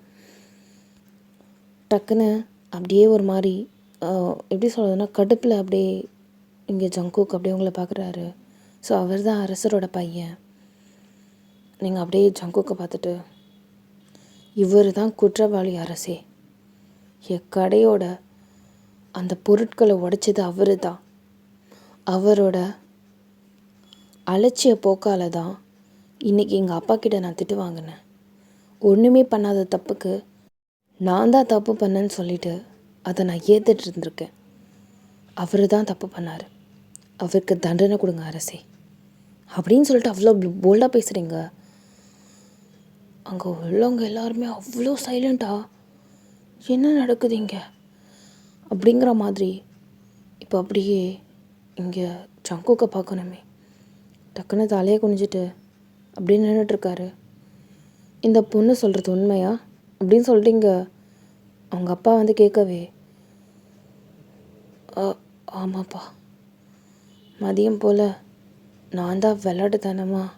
டக்குன்னு அப்படியே ஒரு மாதிரி எப்படி சொல்கிறதுனா கடுப்பில் அப்படியே இங்கே ஜங்குக் அப்படியே உங்களை பார்க்குறாரு. ஸோ அவர் தான் அரசரோட பையன். நீங்கள் அப்படியே ஜங்குக்கை பார்த்துட்டு, இவர் தான் குற்றவாளி அரசே. என் கடையோட அந்த பொருட்களை உடைச்சது அவர் தான். அவரோட அலட்சிய போக்கால் தான் இன்றைக்கி எங்கள் அப்பா கிட்ட நான் திட்டு வாங்கினேன். ஒன்றுமே பண்ணாத தப்புக்கு நான் தான் தப்பு பண்ணேன்னு சொல்லிட்டு அதை நான் ஏற்றுட்டு இருந்திருக்கேன். அவர் தான் தப்பு பண்ணார். அவருக்கு தண்டனை கொடுங்க அரசே அப்படின்னு சொல்லிட்டு அவ்வளோ போல்டாக பேசுகிறீங்க. அங்கே உள்ளவங்க எல்லாருமே அவ்வளோ சைலண்ட்டாக, என்ன நடக்குது இங்கே அப்படிங்கிற மாதிரி. இப்போ அப்படியே இங்கே ஜங்குக்கை பார்க்கணுமே, டக்குன்னு தலையை குனிஞ்சிட்டு அப்படியே நின்றுட்டுருக்காரு. இந்த பொண்ணு சொல்கிறது உண்மையா அப்படின்னு சொல்லிட்டு இங்கே அவங்க அப்பா வந்து கேட்கவே, ஆமாப்பா, மதியம் போல் நான் தான் விளையாட்டுத்தனமாக,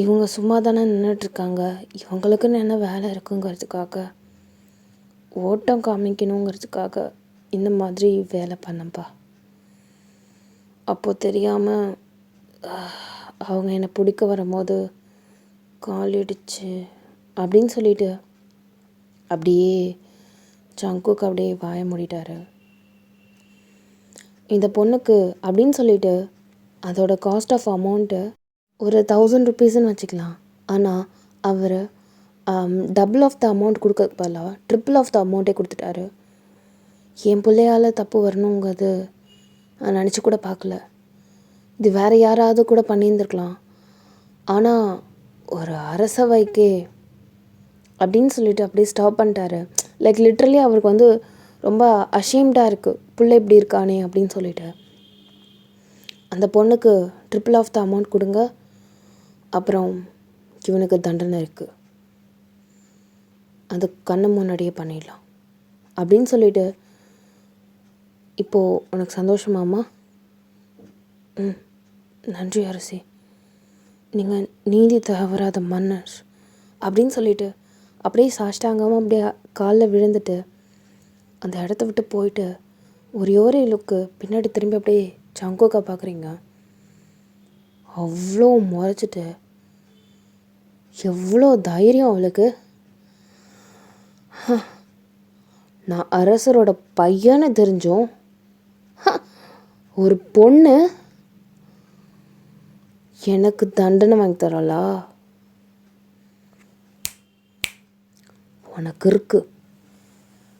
இவங்க சும்மா தானே நின்றுட்டுருக்காங்க, இவங்களுக்குன்னு என்ன வேலை இருக்குங்கிறதுக்காக, ஓட்டம் காமிக்கணுங்கிறதுக்காக இந்த மாதிரி வேலை பண்ணப்பா. அப்போது தெரியாமல் அவங்க என்னை பிடிக்க வரும்போது காலிடுச்சு அப்படின்னு சொல்லிட்டு அப்படியே ஜங்குக் அப்படியே வாய மூடிட்டாரு. இந்த பொண்ணுக்கு அப்படின்னு சொல்லிட்டு அதோட காஸ்ட் ஆஃப் அமௌண்ட்டு ஒரு 1000 ருபீஸ்ன்னு வச்சுக்கலாம். ஆனால் அவர் டபுள் ஆஃப் த அமௌண்ட் கொடுக்க பதிலாக ட்ரிபிள் ஆஃப் த அமௌண்ட்டே கொடுத்துட்டாரு. என் பிள்ளையால் தப்பு வரணுங்கிறது நான் நினச்சி கூட பார்க்கல. இது வேறு யாராவது கூட பண்ணியிருந்துருக்கலாம். ஆனால் ஒரு அரசவைக்கே அப்படின்னு சொல்லிட்டு அப்படியே ஸ்டாப் பண்ணிட்டாரு. லைக் லிட்ரலி அவருக்கு வந்து ரொம்ப அஷேம்டாக இருக்குது, பிள்ளை இப்படி இருக்கானே அப்படின்னு சொல்லிட்டு. அந்த பொண்ணுக்கு ட்ரிபிள் ஆஃப் த அமௌண்ட் கொடுங்க, அப்புறம் இவனுக்கு தண்டனை இருக்குது, அது கண்ணு முன்னாடியே பண்ணிடலாம் அப்படின்னு சொல்லிட்டு, இப்போது உனக்கு சந்தோஷமாம்மா? நன்றி அரசே, நீங்கள் நீதி தவறாத மன்னர் அப்படின்னு சொல்லிட்டு அப்படியே சாஷ்டாங்கமாக அப்படியே காலில் விழுந்துட்டு அந்த இடத்த விட்டு போயிட்டு ஒரே லுக்கு பின்னாடி திரும்பி அப்படியே ஜங்குக்கை பார்க்குறீங்க. அவ்வளோ முறைச்சிட்டு, எவ்வளோ தைரியம் அவளுக்கு. நான் அரசரோட பையனை தெரிஞ்சும் ஒரு பொண்ணு எனக்கு தண்டனை வாங்கி தராளா? உனக்கு இருக்கு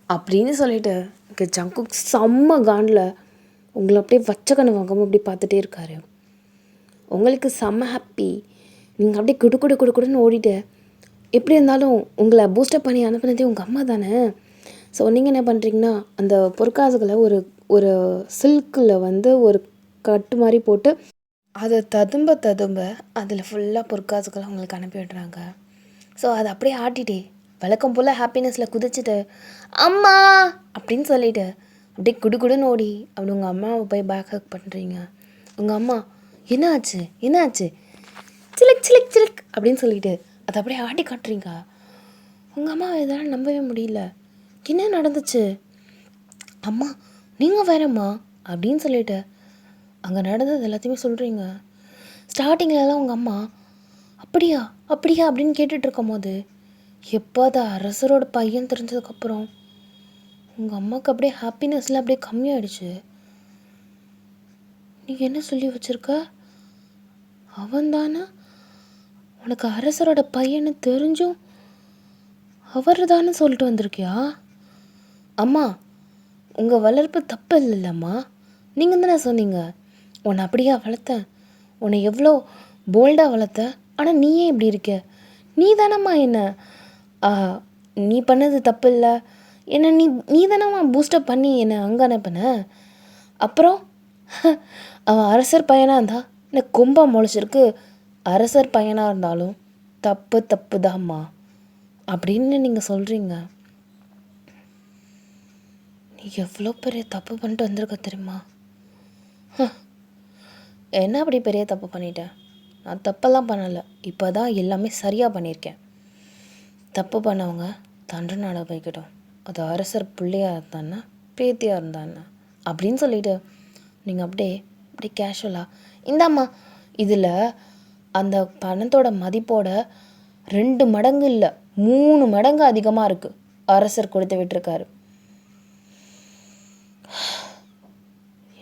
அப்படின்னு சொல்லிட்டு ஜங்குக் செம்ம காண்டில் உங்களை அப்படியே வச்ச கண்ணு வாங்காமல் அப்படி பார்த்துட்டே இருக்காரு. உங்களுக்கு செம்ம ஹாப்பி. நீங்கள் அப்படியே குடுக்குடுன்னு ஓடிட்டு, எப்படி இருந்தாலும் உங்களை பூஸ்டப் பண்ணி அனுப்புனதே உங்கள் அம்மா தானே. ஸோ நீங்கள் என்ன பண்ணுறீங்கன்னா, அந்த பொற்காசுகளை ஒரு ஒரு சில்கில் வந்து ஒரு கட்டு மாதிரி போட்டு அதை ததும்ப ததும்ப அதில் ஃபுல்லாக பொற்காசுகளை உங்களுக்கு அனுப்பி விடுறாங்க. ஸோ அதை அப்படியே ஆட்டிட்டே வழக்கம் போல் ஹாப்பினஸில் குதிச்சுட்டு அம்மா அப்படின்னு சொல்லிட்டு அப்படியே குடுகுடுன்னு ஓடி அப்படி உங்கள் அம்மாவை போய் பேக் ஹக் பண்ணுறீங்க. உங்கள் அம்மா என்ன ஆச்சு என்ன ஆச்சு சிலிக் சிலிக் சிலிக் அப்படின்னு சொல்லிட்டு அதை அப்படியே ஆட்டி காட்டுறீங்க. உங்கள் அம்மா இதெல்லாம் நம்பவே முடியல. என்ன நடந்துச்சு அம்மா, நீங்கள் வேறம்மா அப்படின்னு சொல்லிட்டு அங்கே நடந்தது எல்லாத்தையுமே சொல்கிறீங்க. ஸ்டார்டிங்லலாம் உங்கள் அம்மா அப்படியா அப்படியா அப்படின்னு கேட்டுட்ருக்கும் போது எப்போ அது அரசரோட பையன் தெரிஞ்சதுக்கப்புறம் உங்கள் அம்மாவுக்கு அப்படியே ஹாப்பினஸ்லாம் அப்படியே கம்மியாயிடுச்சு. நீ என்ன சொல்லி வச்சுருக்க, அவன் தானே உனக்கு அரசரோட பையன்னு தெரிஞ்சும் அவர் தானே சொல்லிட்டு வந்திருக்கியா? அம்மா, உங்கள் வளர்ப்பு தப்பு இல்லைல்லம்மா, நீங்கள் தானே சொன்னீங்க உன்னை அப்படியா வளர்த்தேன், உன்னை எவ்வளோ போல்டாக வளர்த்த, ஆனால் நீயே இப்படி இருக்க, நீ தானம்மா என்ன நீ பண்ணது தப்பு இல்லை, என்னை நீ தானம்மா பூஸ்டப் பண்ணி என்னை அங்கே அனுப்பின. அப்புறம் அவன் அரசர் பையனாக இருந்தால் எனக்கு கொம்பா முளைச்சிருக்கு, அரசர் பையனாக இருந்தாலும் தப்பு தப்பு தான்மா அப்படின்னு நீங்கள் சொல்கிறீங்க. நீ எவ்வளோ பெரிய தப்பு பண்ணிட்டு வந்திருக்க தெரியுமா? என்ன அப்படி பெரிய தப்பு பண்ணிட்டேன்? நான் தப்பெல்லாம் பண்ணலை, இப்போ தான் எல்லாமே சரியாக பண்ணியிருக்கேன். தப்பு பண்ணவங்க தண்டனை போய்க்கிட்டோம், அது அரசர் பிள்ளையாக இருந்தான்னா பேத்தியாக இருந்தான்னா அப்படின்னு சொல்லிட்டு நீங்கள் அப்படியே கேஷுவலாக இந்தாம்மா, இதில் அந்த பணத்தோட மதிப்போட 2 மடங்கு இல்லை 3 மடங்கு அதிகமாக இருக்குது, அரசர் கொடுத்து விட்டுருக்காரு.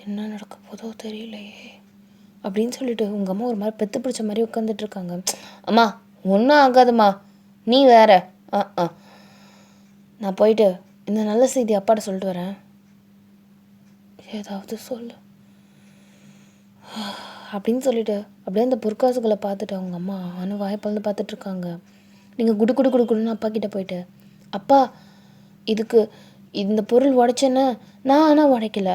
என்ன நடக்க போதோ தெரியலையே அப்படின்னு சொல்லிட்டு உங்கள் அம்மா ஒரு மாதிரி பெத்து பிடிச்ச மாதிரி உட்காந்துட்ருக்காங்க. அம்மா ஒன்றும் ஆகாதும்மா, நீ வேற நான் போயிட்டு இந்த நல்ல செய்தி அப்பாட்ட சொல்லிட்டு வரேன், ஏதாவது சொல்லு அப்படின்னு சொல்லிட்டு அப்படியே அந்த பொற்காசுகளை பார்த்துட்டு அவங்க அம்மா வாய்ப்பால் பார்த்துட்ருக்காங்க. நீங்கள் குடு குடு குடுன்னு அப்பா கிட்டே போயிட்டு, அப்பா இதுக்கு இந்த பொருள் உடைச்சேன்னு நான் ஆனால் உடைக்கல,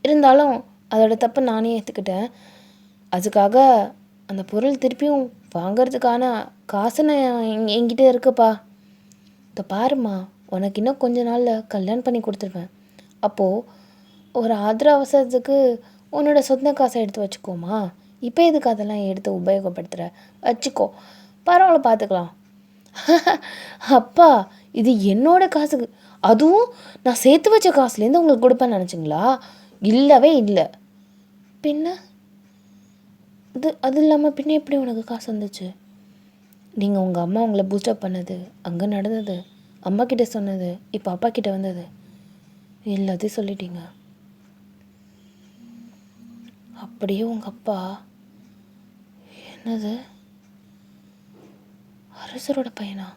இருந்தாலும் அதோட தப்பை நானே ஏற்றுக்கிட்டேன், அதுக்காக அந்த பொருள் திருப்பியும் வாங்கிறதுக்கான காசு நான் என்கிட்ட இருக்குப்பா, இதை பாருமா, உனக்கு இன்னும் கொஞ்ச நாளில் கல்யாணம் பண்ணி கொடுத்துருவேன், அப்போது ஒரு ஆத்திர அவசரத்துக்கு உன்னோட சொந்த காசை எடுத்து வச்சுக்கோமா, இப்போ எதுக்கு அதெல்லாம் எடுத்து உபயோகப்படுத்துகிற, வச்சுக்கோ, பரவாயில்ல பார்த்துக்கலாம். அப்பா இது என்னோட காசுக்கு, அதுவும் நான் சேர்த்து வச்ச காசுலேருந்து உங்களுக்கு கொடுப்பேன்னு நினச்சிங்களா? இல்லவே இல்லை. பின்ன அது இல்லாமல் பின்ன எப்படி உனக்கு காசு வந்துச்சு? நீங்கள் உங்கள் அம்மா உங்களை பூஸ்டப் பண்ணது, அங்கே நடந்தது, அம்மா கிட்டே சொன்னது, இப்போ அப்பா கிட்டே வந்தது, எல்லாத்தையும் சொல்லிட்டீங்க. அப்படியே உங்கள் அப்பா என்னது அரசரோட பையனா?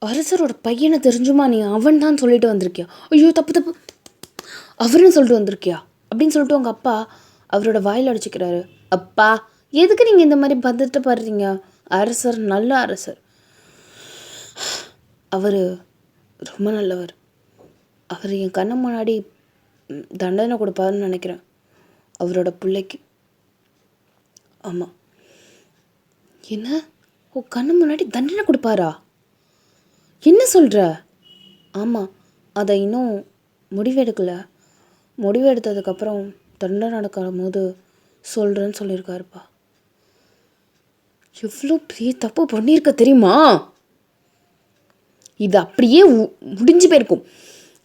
அரசரோட பையனை தெரிஞ்சுமா நீ அவன் தான் சொல்லிட்டு வந்திருக்கியா? ஐயோ தப்பு தப்பு, அவருன்னு சொல்லிட்டு வந்திருக்கியா அப்படின்னு சொல்லிட்டு உங்கள் அப்பா அவரோட வாயில் அடிச்சுக்கிறாரு. அப்பா எதுக்கு நீங்கள் இந்த மாதிரி பதட்டப்படுறீங்க? அரசர் நல்ல அரசர், அவர் ரொம்ப நல்லவர், அவர் என் கண்ணு முன்னாடி தண்டனை கொடுப்பாருன்னு நினைக்கிறேன் அவரோட பிள்ளைக்கு. ஆமாம். என்ன, ஓ கண்ணு முன்னாடி தண்டனை கொடுப்பாரா? என்ன சொல்கிற? ஆமாம், அதை இன்னும் முடிவெடுக்கலை, முடிவெடுத்ததுக்கப்புறம் தண்டனை நடக்கும் போது சொல்கிறேன்னு சொல்லியிருக்காருப்பா. எவ்வளோ பெரிய தப்பு பண்ணியிருக்க தெரியுமா? இது அப்படியே முடிஞ்சு போயிருக்கும்,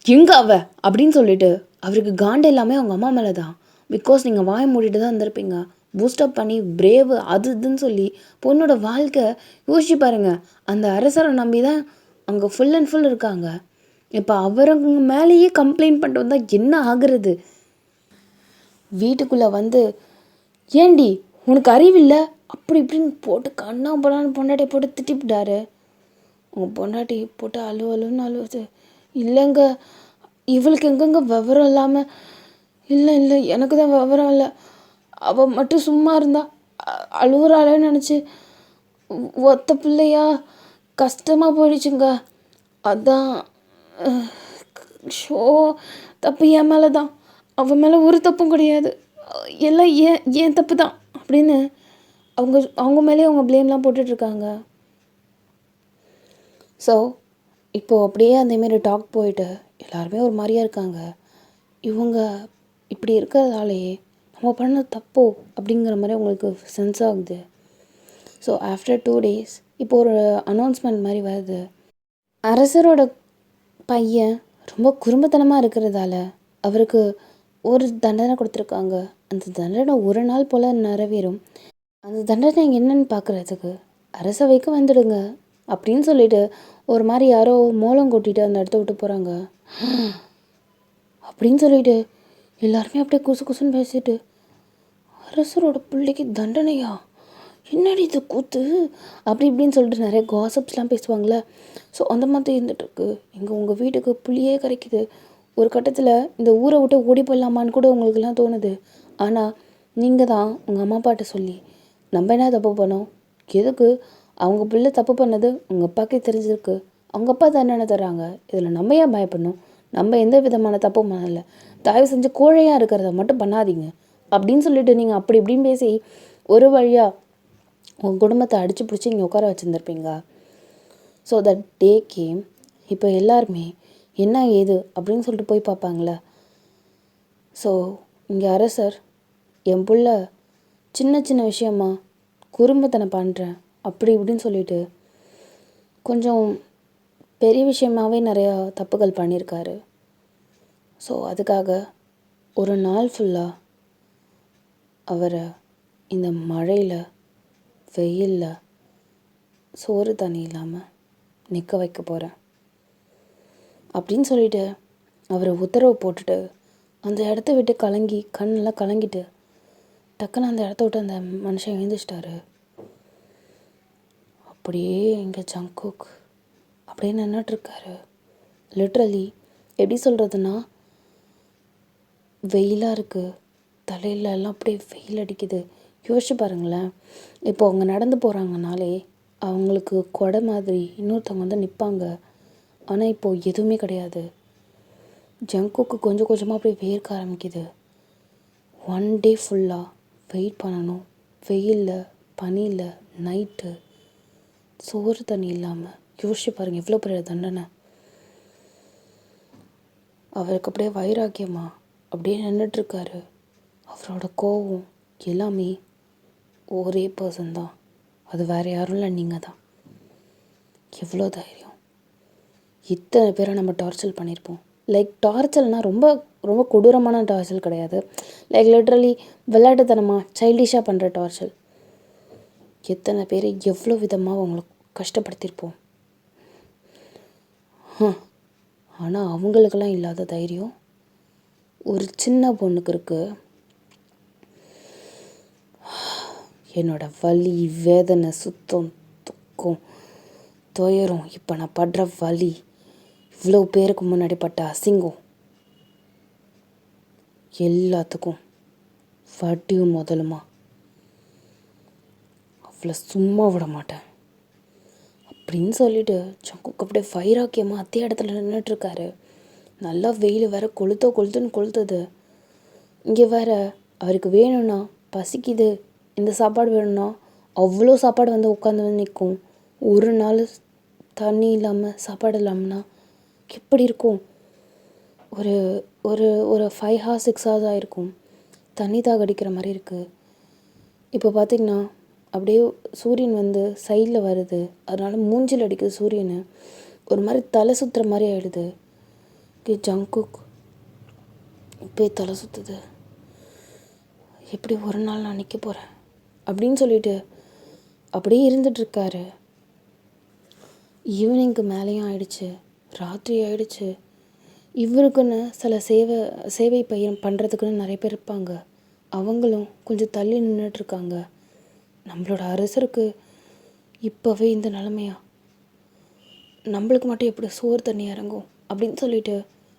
எங்க அவ அப்படின்னு சொல்லிட்டு அவருக்கு காண்டு எல்லாமே அவங்க அம்மா மேலே தான். பிகாஸ் நீங்கள் வாயை மூடிட்டு தான் இருந்திருப்பீங்க, பூஸ்டப் பண்ணி பிரேவு அது இதுன்னு சொல்லி பொண்ணோட வாழ்க்கை யோசிச்சு பாருங்க. அந்த அரசரை நம்பி தான் அங்கே ஃபுல் அண்ட் ஃபுல் இருக்காங்க. இப்போ அவருங்க மேலேயே கம்ப்ளைண்ட் பண்ணிட்டு வந்தால் என்ன ஆகுறது? வீட்டுக்குள்ளே வந்து ஏண்டி உனக்கு அறிவில்லை அப்படி இப்படின்னு போட்டு கண்ணா போலான்னு பொண்டாட்டியை போட்டு திட்டிவிட்டாரு. உங்கள் பொண்டாட்டி போட்டு அழுவலுன்னு அழுவுது. இல்லைங்க, இவளுக்கு எங்கெங்க விவரம் இல்லாமல், இல்லை இல்லை எனக்கு தான் விவரம் இல்லை, அவள் மட்டும் சும்மா இருந்தா அழுகுறாளேன்னு நினச்சி ஒத்த பிள்ளையா கஷ்டமாக போயிடுச்சுங்க, அதான் ஷோ தப்பு என் மேலே தான், அவன் மேலே ஒரு தப்பும் கிடையாது, எல்லாம் ஏன் தப்பு தான் அப்படின்னு அவங்க அவங்க மேலேயே அவங்க ப்ளேம்லாம் போட்டுட்ருக்காங்க. ஸோ இப்போது அப்படியே அந்தமாரி டாக் போயிட்டு எல்லாருமே ஒரு மாதிரியா இருக்காங்க. இவங்க இப்படி இருக்கிறதாலேயே நம்ம பண்ண தப்போ அப்படிங்கிற மாதிரி அவங்களுக்கு சென்ஸ் ஆகுது. ஸோ ஆஃப்டர் 2 days இப்போ ஒரு அனௌன்ஸ்மெண்ட் மாதிரி வருது. அரசரோட பையன் ரொம்ப குறும்புத்தனமாக இருக்கிறதால அவருக்கு ஒரு தண்டனை கொடுத்துருக்காங்க. அந்த தண்டனை ஒரு நாள் போல் நிறைவேறும். அந்த தண்டனை என்னன்னு பார்க்குறதுக்கு அரசவைக்கு வந்துடுங்க அப்படின்னு சொல்லிட்டு ஒரு மாதிரி யாரோ மோளம் கொட்டிட்டு அந்த இடத்த விட்டு போகிறாங்க அப்படின்னு சொல்லிட்டு எல்லாருமே அப்படியே குசு குசுன்னு பேசிட்டு, அரசரோட பிள்ளைக்கு தண்டனையா, என்னடி இது கூத்து அப்படி இப்படின்னு சொல்லிட்டு நிறைய காசப்ஸ்லாம் பேசுவாங்களே. ஸோ அந்த மாதிரி இருந்துகிட்ருக்கு. இங்கே உங்கள் வீட்டுக்கு புளியே கரைக்குது. ஒரு கட்டத்தில் இந்த ஊரை விட்டு ஓடி போயிடலாமான்னு கூட உங்களுக்குலாம் தோணுது. ஆனால் நீங்கள் தான் உங்கள் அம்மா அப்பாட்ட சொல்லி நம்ம என்ன தப்பு பண்ணோம், எதுக்கு அவங்க பிள்ளை தப்பு பண்ணது உங்கள் அப்பாக்கே தெரிஞ்சிருக்கு, அவங்க அப்பா தண்டனை தர்றாங்க, இதில் நம்ம ஏன் பயப்படணும், நம்ம எந்த விதமான தப்பும் பண்ணலை, தயவு செஞ்சு கோழையாக இருக்கிறத மட்டும் பண்ணாதீங்க அப்படின்னு சொல்லிட்டு நீங்கள் அப்படி இப்படின்னு பேசி ஒரு வழியாக உங்கள் குடும்பத்தை அடித்து பிடிச்சி இங்கே உட்கார வச்சுருந்துருப்பீங்க. So that day came. இப்போ எல்லாருமே என்ன ஏது அப்படின்னு சொல்லிட்டு போய் பார்ப்பாங்களே. ஸோ இங்கே அரசர் என் புள்ள சின்ன சின்ன விஷயமா குறும்புத்தனை பண்ணுறேன் அப்படி இப்படின்னு சொல்லிட்டு கொஞ்சம் பெரிய விஷயமாகவே நிறையா தப்புகள் பண்ணியிருக்காரு. ஸோ அதுக்காக ஒரு நாள் ஃபுல்லாக அவரை இந்த மழையில் வெயிலில் சோறு தண்ணி இல்லாமல் நிற்க வைக்க போகிறேன் அப்படின்னு சொல்லிட்டு அவரை உத்தரவு போட்டுட்டு அந்த இடத்த விட்டு கலங்கி கண்ணெல்லாம் கலங்கிட்டு டக்குன்னு அந்த இடத்த விட்டு அந்த மனுஷன் எழுந்திரிச்சிட்டாரு. அப்படியே இங்கே ஜங்குக் அப்படியே நின்றுட்டுருக்காரு. லிட்ரலி எப்படி சொல்கிறதுனா, வெயிலாக இருக்குது, தலையில எல்லாம் அப்படியே வெயில் அடிக்குது. யோசிச்சு பாருங்களேன், இப்போ அவங்க நடந்து போகிறாங்கனாலே அவங்களுக்கு கொடை மாதிரி இன்னொருத்தவங்க வந்து நிற்பாங்க. ஆனால் இப்போது எதுவுமே கிடையாது. ஜங்குக்கு கொஞ்சம் கொஞ்சமாக அப்படியே வேர்க்க ஆரம்பிக்குது. 1 day ஃபுல்லாக வெயிட் பண்ணணும், வெயிலில் பனியில் நைட்டு சோறு தண்ணி இல்லாமல். யோசிச்சு பாருங்கள் எவ்வளோ பெரிய தண்டனை. அவருக்கு அப்படியே வைராக்கியமா அப்படியே நின்றுட்டுருக்காரு. அவரோட கோவம் எல்லாமே ஒரே பர்சன் தான், அது வேறு யாரும் இல்லை, நீங்கள் தான். எவ்வளோ தைரியம். இத்தனை பேரை நம்ம டார்ச்சர் பண்ணியிருப்போம். லைக் டார்ச்சர்னால் ரொம்ப ரொம்ப கொடூரமான டார்ச்சர் கிடையாது. லைக் லிட்ரலி விளையாட்டுத்தனமாக சைல்டிஷாக பண்ணுற டார்ச்சர். எத்தனை பேர் எவ்வளோ விதமாக அவங்கள கஷ்டப்படுத்தியிருப்போம். ஆனால் அவங்களுக்கெல்லாம் இல்லாத தைரியம் ஒரு சின்ன பொண்ணுக்கு இருக்குது. என்னோடய வலி வேதனை சுத்தம் துக்கம் துயரம், இப்போ நான் படுற வலி, இவ்வளோ பேருக்கு முன்னாடி பட்ட அசிங்கம் எல்லாத்துக்கும் வட்டியும் முதலுமா அவ்வளோ சும்மா விட மாட்டேன் அப்படின்னு சொல்லிட்டு ஜங்குக்கு அப்படியே வைராக்கியமாக அதே இடத்துல நின்றுட்டுருக்காரு. நல்லா வெயில் வேறு கொளுத்துன்னு கொளுத்துது. இங்கே வேறு அவருக்கு வேணும்னா பசிக்குது, இந்த சாப்பாடு வேணும்னா அவ்வளோ சாப்பாடு வந்து உட்காந்து வந்து நிற்கும். ஒரு நாள் தண்ணி இல்லாமல் சாப்பாடு இல்லாமல்னா எப்படி இருக்கும்? ஒரு ஒரு ஒரு 5 hours 6 hours ஆகிருக்கும். தண்ணி தாகடிக்கிற மாதிரி இருக்குது. இப்போ பார்த்திங்கன்னா அப்படியே சூரியன் வந்து சைடில் வருது, அதனால் மூஞ்சில் அடிக்குது சூரியனை, ஒரு மாதிரி தலை சுற்றுற மாதிரி ஆகிடுது. ஜங்குக் இப்போ தலை சுற்றுது, எப்படி ஒரு நாள் நான் நிற்க போகிறேன் அப்படின்னு சொல்லிட்டு அப்படியே இருந்துகிட்ருக்காரு. ஈவினிங்க்கு மேலேயும் ஆயிடுச்சு, ராத்திரி ஆயிடுச்சு. இவருக்குன்னு சில சேவை பண்ணுறதுக்குன்னு நிறைய பேர் இருப்பாங்க. அவங்களும் கொஞ்சம் தள்ளி நின்றுட்டுருக்காங்க. நம்மளோட அரசருக்கு இப்போவே இந்த நிலமையா, நம்மளுக்கு மட்டும் எப்படி சோறு தண்ணி இறங்கும் அப்படின்னு சொல்லிட்டு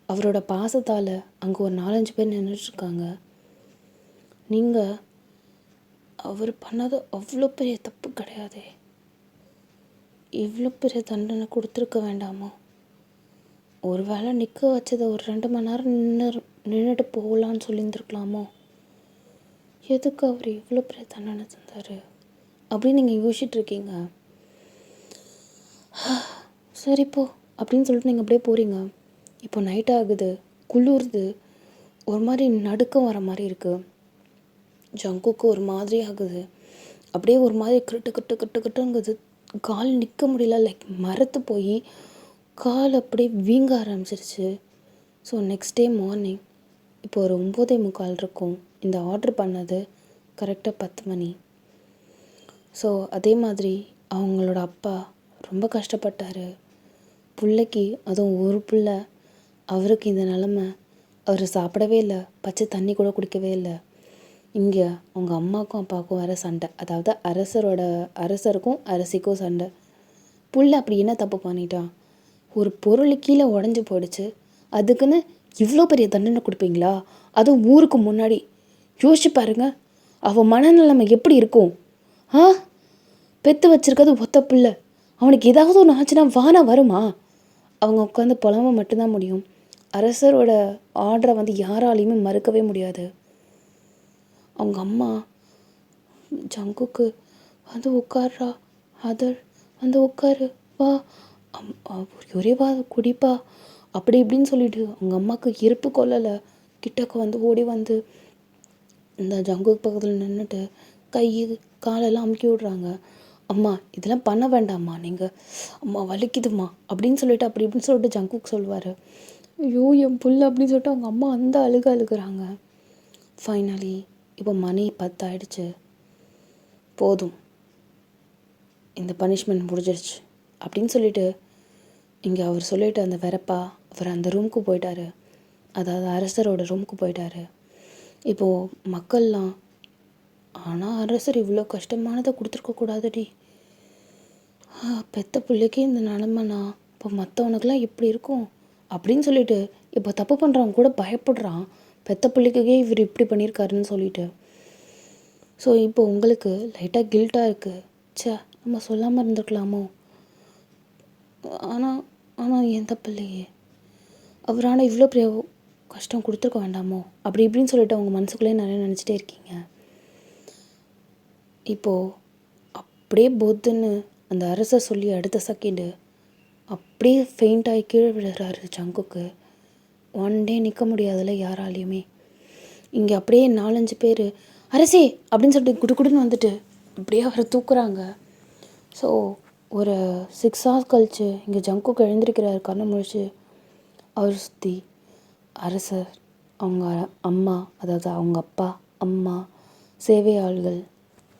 அவரோட பாசத்தால் அங்கே ஒரு 4-5 பேர் நின்றுட்டுருக்காங்க. நீங்கள் அவர் பண்ணது அவ்வளோ பெரிய தப்பு கிடையாதே, இவ்வளோ பெரிய தண்டனை கொடுத்துருக்க வேண்டாமோ? ஒரு வேளை நிற்க வச்சதை ஒரு 2 மணி நேரம் நின்றுட்டு போகலான்னு சொல்லியிருந்துருக்கலாமோ? எதுக்கு அவர் இவ்வளோ பெரிய தண்டனை தந்தார் அப்படின்னு நீங்கள் யோசிச்சுட்ருக்கீங்க. சரிப்போ அப்படின்னு சொல்லிட்டு நீங்கள் அப்படியே போகிறீங்க. இப்போ நைட் ஆகுது, குளிருது, ஒரு மாதிரி நடுக்கம் வர மாதிரி இருக்குது. ஜங்குக்கு ஒரு மாதிரி ஆகுது, அப்படியே ஒரு மாதிரி கிட்டுங்குது. கால் நிற்க முடியல, லைக் மரத்து போய் கால் அப்படியே வீங்க ஆரம்பிச்சிருச்சு. ஸோ நெக்ஸ்ட் டே மார்னிங் இப்போ ஒரு 9:45 இருக்கும். இந்த ஆர்டர் பண்ணது கரெக்டாக 10 மணி. ஸோ அதே மாதிரி அவங்களோட அப்பா ரொம்ப கஷ்டப்பட்டார். பிள்ளைக்கு, அதுவும் ஒரு பிள்ளை, அவருக்கு இந்த நிலமை. அவர் சாப்பிடவே இல்லை, பச்சை தண்ணி கூட குடிக்கவே இல்லை. இங்கே அவங்க அம்மாவுக்கும் அப்பாவுக்கும் வேறு சண்டை, அதாவது அரசருக்கும் அரசிக்கும் சண்டை. புள்ள அப்படி என்ன தப்பு பண்ணிட்டான்? ஒரு பொருள் கீழே உடஞ்சி போயிடுச்சு, அதுக்குன்னு இவ்வளோ பெரிய தண்டனை கொடுப்பீங்களா? அதுவும் ஊருக்கு முன்னாடி. யோசிச்சு பாருங்க, அவன் மனநிலைமை எப்படி இருக்கும்? பெற்று வச்சிருக்கிறது ஒத்த பிள்ளை, அவனுக்கு ஏதாவது ஒன்று ஆச்சுன்னா வானா வருமா? அவங்க உட்காந்து புலம்ப மட்டும்தான் முடியும். அரசரோட ஆர்டரை யாராலையுமே மறுக்கவே முடியாது. அவங்க அம்மா ஜங்குக்கு உட்கார்றா, அதர் உட்காரு, வா, ஒரே வா, குடிப்பா, அப்படி இப்படின்னு சொல்லிட்டு அவங்க அம்மாவுக்கு இருப்பு கொள்ளலை. கிட்டக்க ஓடி வந்து இந்த ஜங்குக்கு பக்கத்தில் நின்றுட்டு கை காலெல்லாம் அமுக்கி விடுறாங்க. அம்மா இதெல்லாம் பண்ண வேண்டாம்மா, நீங்கள் அம்மா வலிக்குதுமா அப்படின்னு சொல்லிட்டு அப்படி இப்படின்னு சொல்லிட்டு ஜங்குக்கு சொல்லுவார். ஐயோ என் புள்ள அப்படின்னு சொல்லிட்டு அவங்க அம்மா அந்த அழுகுறாங்க. ஃபைனலி இப்போ மணி 10 ஆயிடுச்சு. போதும், இந்த பனிஷ்மெண்ட் முடிஞ்சிருச்சு அப்படின்னு சொல்லிட்டு இங்கே அவர் சொல்லிட்டு அந்த வெறப்பா அவர் அந்த ரூமுக்கு போயிட்டார். அதாவது அரசரோட ரூமுக்கு போயிட்டார். இப்போது மக்கள்லாம், ஆனால் அரசர் இவ்வளோ கஷ்டமானதை கொடுத்துருக்கக்கூடாதுடி, பெத்த பிள்ளைக்கே இந்த நிலமைனா இப்போ மற்றவனுக்கெல்லாம் எப்படி இருக்கும் அப்படின்னு சொல்லிட்டு இப்போ தப்பு பண்ணுறவங்க கூட பயப்படுறான், பெத்த பிள்ளைக்கே இவர் இப்படி பண்ணியிருக்காருன்னு சொல்லிட்டு. ஸோ இப்போ உங்களுக்கு லைட்டாக கில்ட்டாக இருக்குது. நம்ம சொல்லாமல் இருந்துருக்கலாமோ? ஆனால் என் தப்பு இல்லையே, அவரான இவ்வளோ பெரிய கஷ்டம் கொடுத்துருக்க வேண்டாமோ அப்படி இப்படின்னு சொல்லிட்டு அவங்க மனசுக்குள்ளேயே நிறைய நினச்சிட்டே இருக்கீங்க. இப்போது அப்படியே பொத்துன்னு அந்த அரசர் சொல்லி அடுத்த செகண்டு அப்படியே ஃபெயிண்ட் ஆகி கீழே விழுறாரு ஜங்குக்கு. ஒன் டே நிற்க முடியாதுல்ல யாராலையுமே. இங்கே அப்படியே 4-5 பேர் அரசே அப்படின்னு சொல்லிட்டு குடுக்குடுன்னு வந்துட்டு அப்படியே அவரை தூக்குறாங்க. ஸோ ஒரு 6 hours கழிச்சு இங்கே ஜங்குக்கு எழுந்திருக்கிறாரு. கண்ணை முழிச்சு அவர் சுற்றி அரசர், அவங்க அம்மா, அதாவது அவங்க அப்பா, அம்மா, சேவை ஆள்கள்,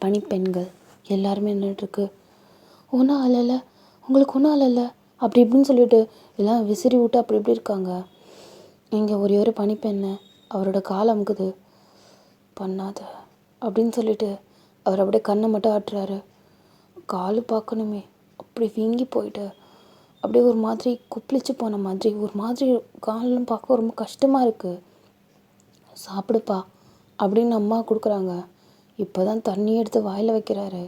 பணிப்பெண்கள் எல்லாருமே நின்றுட்டுருக்கு. ஒன்றும் ஆளல, உங்களுக்கு ஒன்றும் ஆளல அப்படி இப்படின்னு சொல்லிட்டு எல்லாம் விசிறி விட்டு அப்படி இப்படி இருக்காங்க. இங்கே ஒரே ஒரு பணிப்பெண்ணை அவரோட கால் அமுக்குது. பண்ணாத அப்படின்னு சொல்லிட்டு அவர் அப்படியே கண்ணை மட்டும் ஆட்டுறாரு. கால் பார்க்கணுமே, அப்படி வீங்கி போயிட்டு அப்படியே ஒரு மாதிரி குப்பிளிச்சு போன மாதிரி, ஒரு மாதிரி காலெலாம் பார்க்க ரொம்ப கஷ்டமாக இருக்குது. சாப்பிடுப்பா அப்படின்னு அம்மா கொடுக்குறாங்க. இப்போ தான் தண்ணி எடுத்து வாயில் வைக்கிறாரு.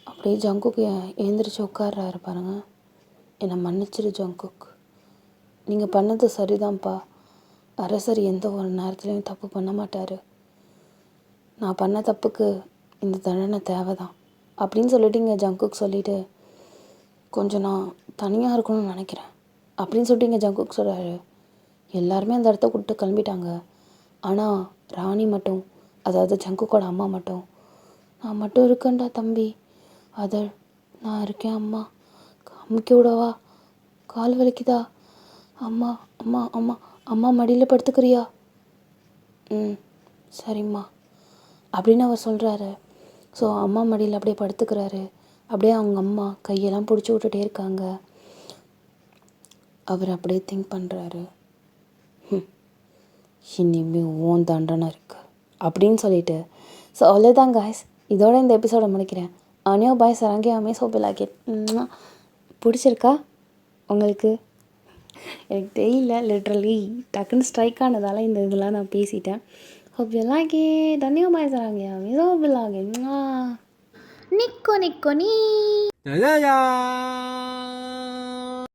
அப்படியே ஜங்குக்கு எழுந்திரிச்சு உட்கார்றாரு. பாருங்க, என்னை மன்னிச்சிரு ஜங்குக், நீங்கள் பண்ணது சரிதான்ப்பா. அரசர் எந்த ஒரு நேரத்துலையும் தப்பு பண்ண மாட்டார். நான் பண்ண தப்புக்கு இந்த தண்டனை தேவைதான் அப்படின்னு சொல்லிட்டு இங்கே ஜங்குக் சொல்லிவிட்டு, கொஞ்சம் நான் தனியாக இருக்கணும்னு நினைக்கிறேன் அப்படின்னு சொல்லிட்டு இங்கே ஜங்குக் சொல்கிறாரு. எல்லாருமே அந்த இடத்த கூப்பிட்டு கிளம்பிட்டாங்க. ஆனால் ராணி மட்டும், அதாவது ஜங்குக்கோட அம்மா மட்டும், நான் மட்டும் இருக்கேன்டா தம்பி, அதர் நான் இருக்கேன் அம்மா, அமுக்கி விடவா, கால் வலிக்குதா, அம்மா அம்மா அம்மா அம்மா மடியில் படுத்துக்கிறியா, சரிம்மா அப்படின்னு அவர் சொல்கிறாரு. ஸோ அம்மா மடியில் அப்படியே படுத்துக்கிறாரு. அப்படியே அவங்க அம்மா கையெல்லாம் பிடிச்சி விட்டுட்டே இருக்காங்க. அவர் அப்படியே திங்க் பண்ணுறாரு, இனிமே ஓன் தண்டனை இருக்குது அப்படின்னு சொல்லிட்டு. ஸோ அவ்வளோதான் காய்ஸ், இதோட இந்த எபிசோடை முடிக்கிறேன். அனியோ பாய் சரங்கே அமேஸ் ஹோப் யூ லைக் இட். பிடிச்சிருக்கா உங்களுக்கு? எனக்கு தெரியல, லிட்ரலி டக்குன்னு ஸ்ட்ரைக் ஆனதால் இந்த இதெல்லாம் நான் பேசிட்டேன். Hope you like it. அனியோ பாய் சரங்கே அமேஸ் ஹோப் யூ லைக் இட். நிக்கோ நிக்கோ நீ